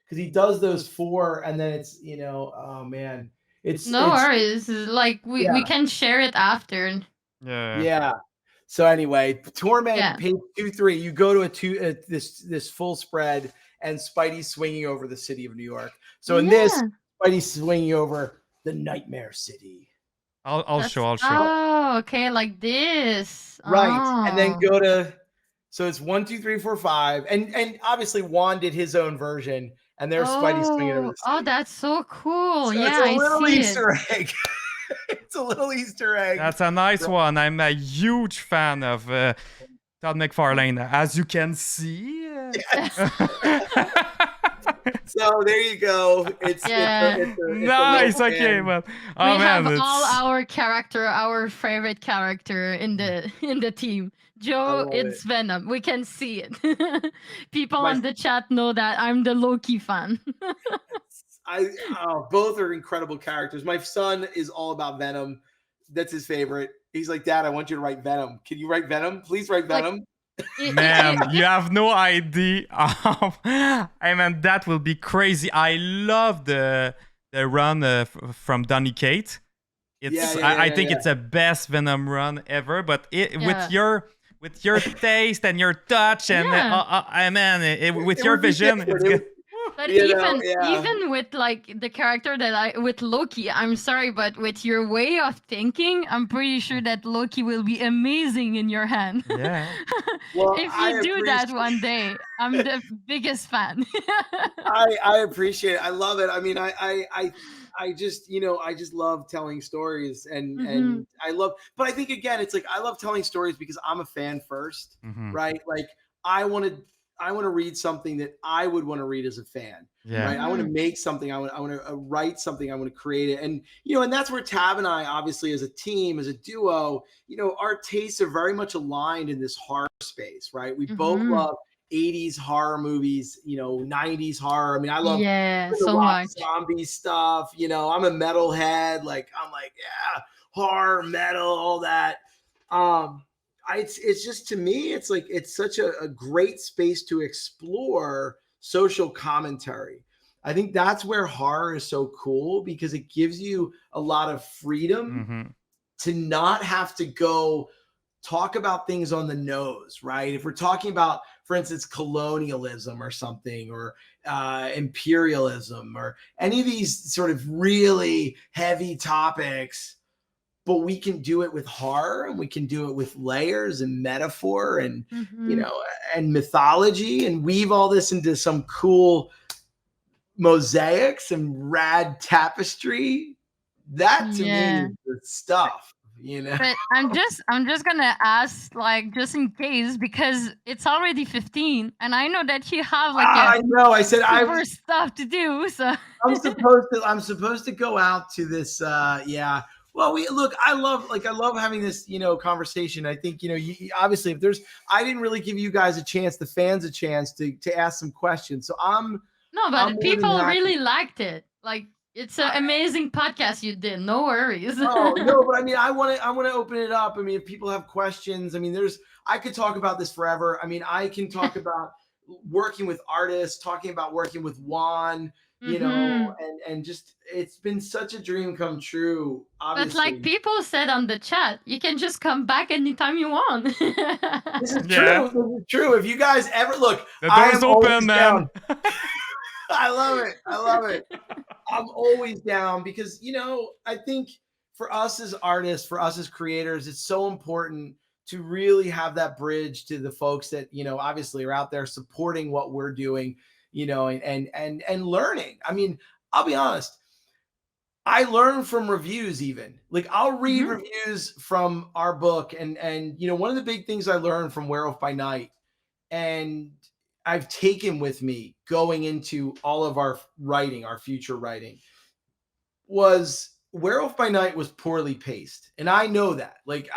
Because he does those 4, and then it's oh man, it's no worries. Like we can share it after. Yeah. So anyway, Torment page 2, 3. You go to this full spread, and Spidey's swinging over the city of New York. So in this, Spidey's swinging over the Nightmare City. I'll show. Oh, okay, like this. Right, and then go to. So it's 1, 2, 3, 4, 5, and obviously Juan did his own version. And there's Spidey swinging over the city. Oh, that's so cool. So yeah, it's a little I see Easter egg. It's a little Easter egg. That's a nice one. I'm a huge fan of Todd McFarlane, as you can see. Yes. So there you go. It's nice. Okay, well, we have all our favorite character in the team. Joe, it's Venom. We can see it. People on the chat know that I'm the Loki fan. Both are incredible characters. My son is all about Venom. That's his favorite. He's like, Dad, I want you to write Venom. Can you write Venom? Please write Venom. Man, you have no idea. I mean, that will be crazy. I love the run from Donny Cates. I think it's the best Venom run ever. But with your taste and your touch and with your vision, it's good. But even with like the character with Loki, I'm sorry, but with your way of thinking, I'm pretty sure that Loki will be amazing in your hand. Yeah. Well, if you do that one day, I'm the biggest fan. I appreciate it. I love it. I mean, I just love telling stories and I love, but I think again, it's like, I love telling stories because I'm a fan first, right? Like I want to read something that I would want to read as a fan. Yeah. Right. I want to make something. I want to write something. I want to create it. And, and that's where Tab and I, obviously as a team, as a duo, our tastes are very much aligned in this horror space, right? We both love 80s horror movies, 90s horror. I mean, I love so much zombie stuff. I'm a metalhead. Like, I'm like, horror, metal, all that. it's just, to me, it's like, it's such a great space to explore social commentary. I think that's where horror is so cool, because it gives you a lot of freedom to not have to go talk about things on the nose, right? If we're talking about, for instance, colonialism or something, or imperialism, or any of these sort of really heavy topics, but we can do it with horror, and we can do it with layers and metaphor and, you know, and mythology, and weave all this into some cool mosaics and rad tapestry. That to me is the stuff, you know. But I'm just gonna ask, like, just in case, because it's already 15, and I know that you have like I know. I said super stuff to do. So I'm supposed to go out to this. Yeah. Well, I love having this, you know, conversation. I think, you know, obviously, if I didn't really give you guys a chance, the fans a chance to ask some questions. So but people really liked it. Like, it's an amazing podcast you did. No worries. Oh no, but I mean, I want to open it up. I mean, if people have questions, I mean, I could talk about this forever. I mean, I can talk about working with artists, talking about working with Juan, you know, and just, it's been such a dream come true. Obviously. But like people said on the chat, you can just come back anytime you want. This is true. This is true. If you guys ever look, the door's open, man. I love it. I'm always down, because, you know, I think for us as artists, for us as creators, it's so important to really have that bridge to the folks that, you know, obviously are out there supporting what we're doing, you know, and learning. I mean, I'll be honest, I learn from reviews. Even like, I'll read reviews from our book, and you know, one of the big things I learned from Werewolf by Night, and I've taken with me going into all of our writing, our future writing, was Werewolf by Night was poorly paced. And I know that. Like,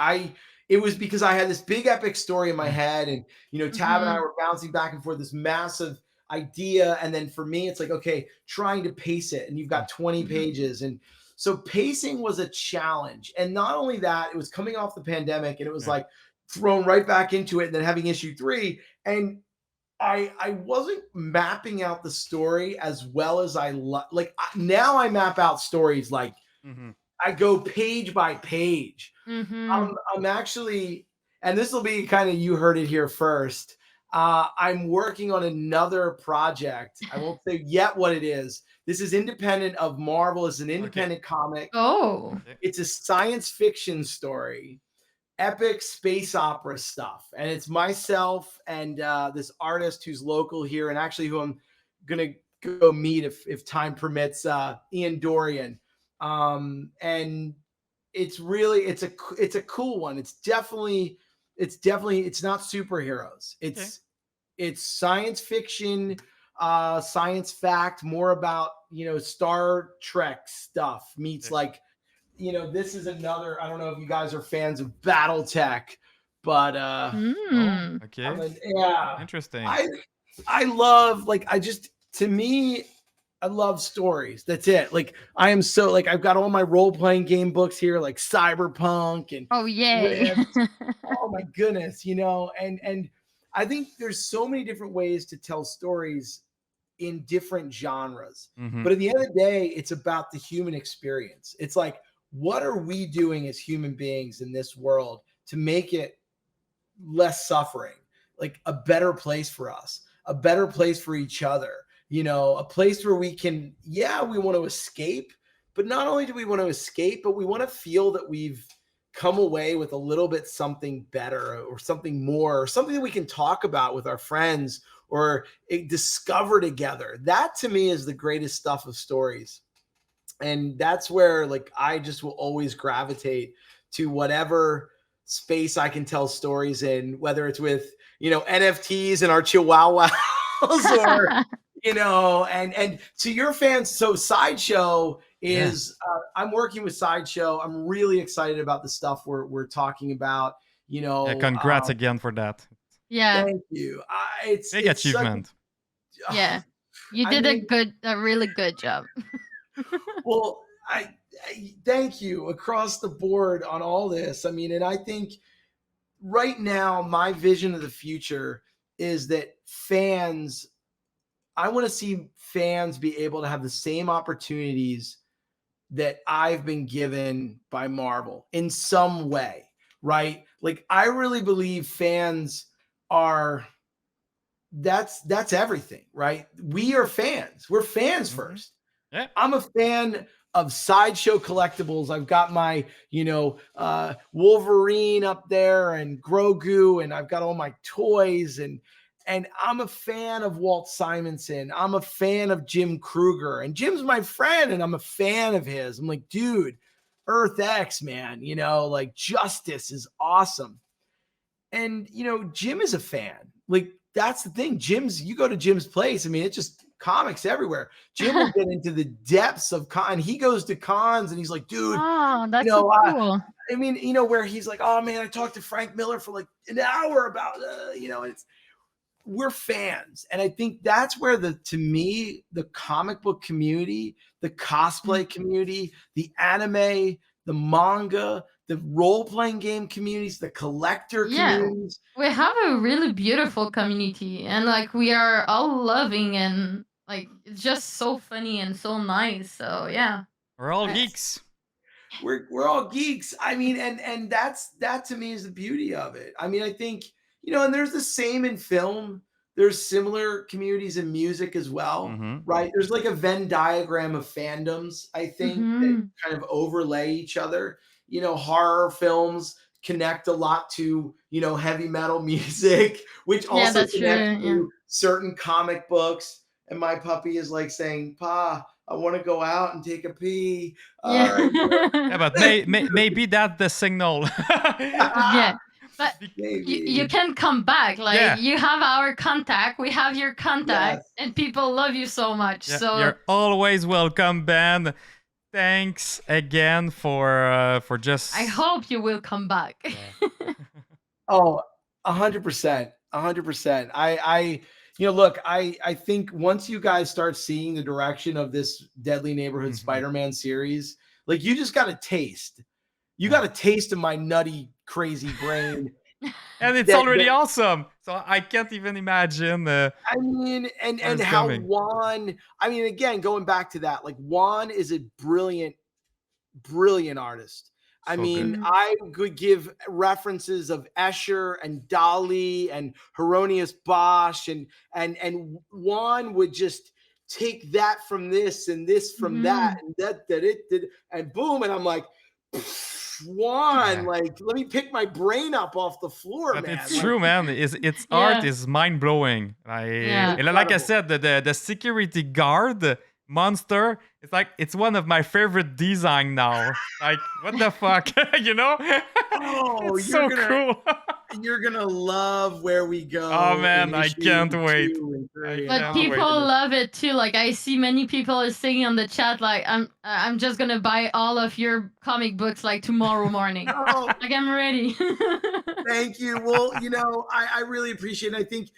it was because I had this big epic story in my head, and, you know, Tab and I were bouncing back and forth this massive idea. And then for me, it's like, okay, trying to pace it, and you've got 20 pages. And so pacing was a challenge. And not only that, it was coming off the pandemic, and it was like thrown right back into it, and then having issue 3. And I wasn't mapping out the story as well as I now I map out stories like I go page by page. I'm actually, and this will be kind of, you heard it here first. I'm working on another project. I won't say yet what it is. This is independent of Marvel. It's an independent comic. Oh, it's a science fiction story. Epic space opera stuff, and it's myself and this artist who's local here, and actually who I'm gonna go meet if time permits, Ian Dorian, and it's a cool one. It's definitely it's not superheroes. It's science fiction, science fact, more about, you know, Star Trek stuff meets like, you know, this is another, I don't know if you guys are fans of BattleTech, but Interesting. I love, like, to me, I love stories. That's it. Like, I am so, like, I've got all my role-playing game books here, like Cyberpunk and oh yay. oh my goodness, you know, and I think there's so many different ways to tell stories in different genres. But at the end of the day, it's about the human experience. It's like, what are we doing as human beings in this world to make it less suffering, like a better place for us, a better place for each other, you know, a place where we can, we want to escape, but not only do we want to escape, but we want to feel that we've come away with a little bit something better, or something more, or something that we can talk about with our friends, or discover together. That to me is the greatest stuff of stories. And that's where, like, I just will always gravitate to whatever space I can tell stories in, whether it's with, you know, NFTs and our chihuahuas, or, you know, and to your fans. So Sideshow is, I'm working with Sideshow. I'm really excited about the stuff we're talking about, you know. Congrats again for that. Yeah. Thank you. It's big achievement. You did a really good job. Well, I thank you across the board on all this. I mean, and I think right now, my vision of the future is that I want to see fans be able to have the same opportunities that I've been given by Marvel in some way, right? Like, I really believe fans that's everything, right? We are fans. We're fans first. Yeah. I'm a fan of Sideshow collectibles. I've got my, Wolverine up there and Grogu, and I've got all my toys, and I'm a fan of Walt Simonson. I'm a fan of Jim Kruger, and Jim's my friend, and I'm a fan of his. I'm like, dude, Earth X, man, like Justice is awesome. And, Jim is a fan. Like, that's the thing. You go to Jim's place. I mean, it's just comics everywhere. Jim will get into the depths of con. He goes to cons and he's like, dude, that's so cool. I mean, where he's like, oh man, I talked to Frank Miller for like an hour about, we're fans. And I think that's where to me, the comic book community, the cosplay community, the anime, the manga, the role-playing game communities, the collector communities. We have a really beautiful community, and like we are all loving, and like it's just so funny and so nice. So yeah, we're all geeks. We're all geeks. I mean, and that to me is the beauty of it. I mean, I think, and there's the same in film. There's similar communities in music as well, right? There's like a Venn diagram of fandoms, I think, that kind of overlay each other. Horror films connect a lot to, heavy metal music, which also connects to certain comic books. And my puppy is like saying, "Pa, I want to go out and take a pee." But maybe that's the signal. But you can come back. Like, you have our contact, we have your contact, and people love you so much. Yeah, so you're always welcome, Ben. Thanks again for just. I hope you will come back. Oh, 100%, 100%. I look, I think once you guys start seeing the direction of this Deadly Neighborhood Spider-Man series, like, you just got a taste. You got a taste of my nutty, crazy brain. And it's already awesome. So I can't even imagine. I mean, and how Juan, I mean, again, going back to that, like, Juan is a brilliant, brilliant artist. I mean, I could give references of Escher and Dali and Hieronymus Bosch, and Juan would just take that from this and this from that, and that it did, and boom, and I'm like, Juan, like, let me pick my brain up off the floor, but man. It's true, man. Its art is mind blowing. Like I said, the security guard monster, it's like, it's one of my favorite design now. Like, what the fuck? Oh, it's so cool. You're gonna love where we go. Oh man, I can't wait. But people love it too. Like, I see many people are saying on the chat, like, I'm just gonna buy all of your comic books like tomorrow morning. Like, I'm ready. Thank you. Well, I really appreciate it. I think,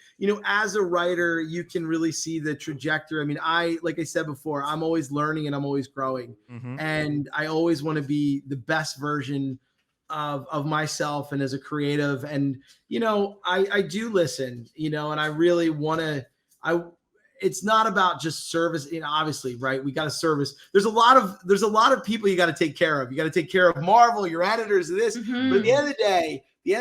as a writer, you can really see the trajectory. I mean, like I said before, I'm always learning and I'm always growing. And I always want to be the best version of myself and as a creative. And, I do listen, and I really want to, it's not about just service, obviously, right? We got to service. There's a lot of people you got to take care of. You got to take care of Marvel, your editors, this, but at the end of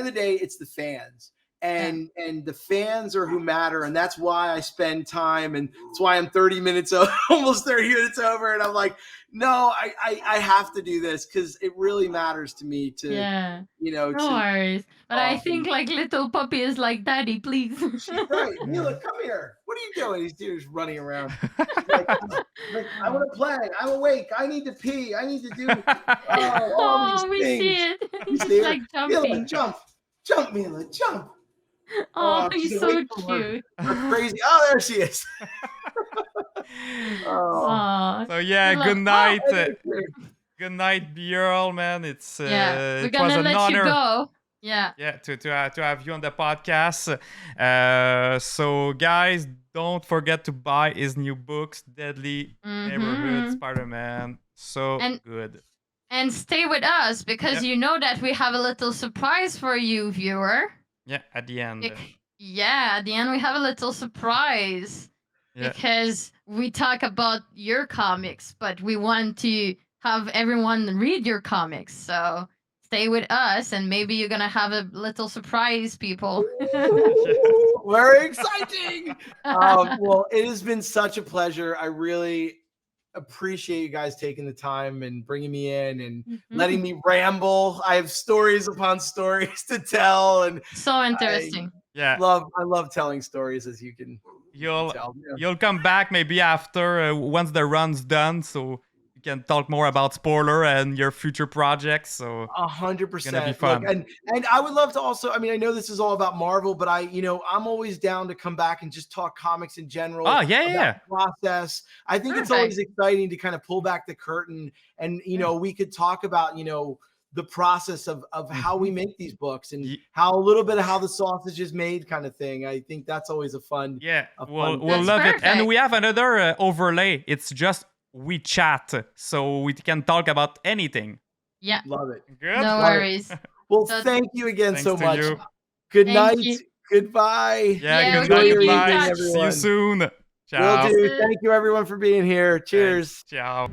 the day, it's the fans. And the fans are who matter, and that's why I spend time, and that's why I'm 30 minutes almost 30 minutes over, and I'm like, no, I have to do this because it really matters to me to no worries. But I think, like, little puppy is like, "Daddy, please." She's right. Mila, come here. What are you doing? He's just running around. Like, I want to play. I'm awake. I need to pee. I need to do all these we things. see it. He's He's like jumping. Mila, jump, Mila, jump. Oh, he's so cute. Crazy. Oh, there she is. So yeah, good night. Good night, B.Earl, man. It's we're it gonna was an let honor. you go. Yeah. To have you on the podcast. So guys, don't forget to buy his new books, Deadly Neighborhood Spider-Man. So good. And stay with us because you know that we have a little surprise for you, viewer. Yeah, at the end. Yeah, at the end we have a little surprise. Yeah. Because we talk about your comics, but we want to have everyone read your comics. So stay with us, and maybe you're gonna have a little surprise, people. Very exciting. Well, it has been such a pleasure. I really appreciate you guys taking the time and bringing me in and letting me ramble. I have stories upon stories to tell, and so interesting. I love telling stories, as you can. You'll tell. You'll come back maybe after once the run's done, so you can talk more about spoiler and your future projects. So 100%. Gonna be fun. Look, and I would love to also. I mean, I know this is all about Marvel, but I'm always down to come back and just talk comics in general. Oh yeah. Process. I think it's always exciting to kind of pull back the curtain, and we could talk about the process of how we make these books and how a little bit of how the sausage is made, kind of thing. I think that's always a fun. Yeah, we'll love it. And we have another overlay. It's just we chat, so we can talk about anything. Yeah, love it. Good. No worries. Well, thank you again so much. You. Good night. Goodbye. Yeah, goodbye. See you soon. Ciao. Will do. Thank you everyone for being here. Cheers. Ciao.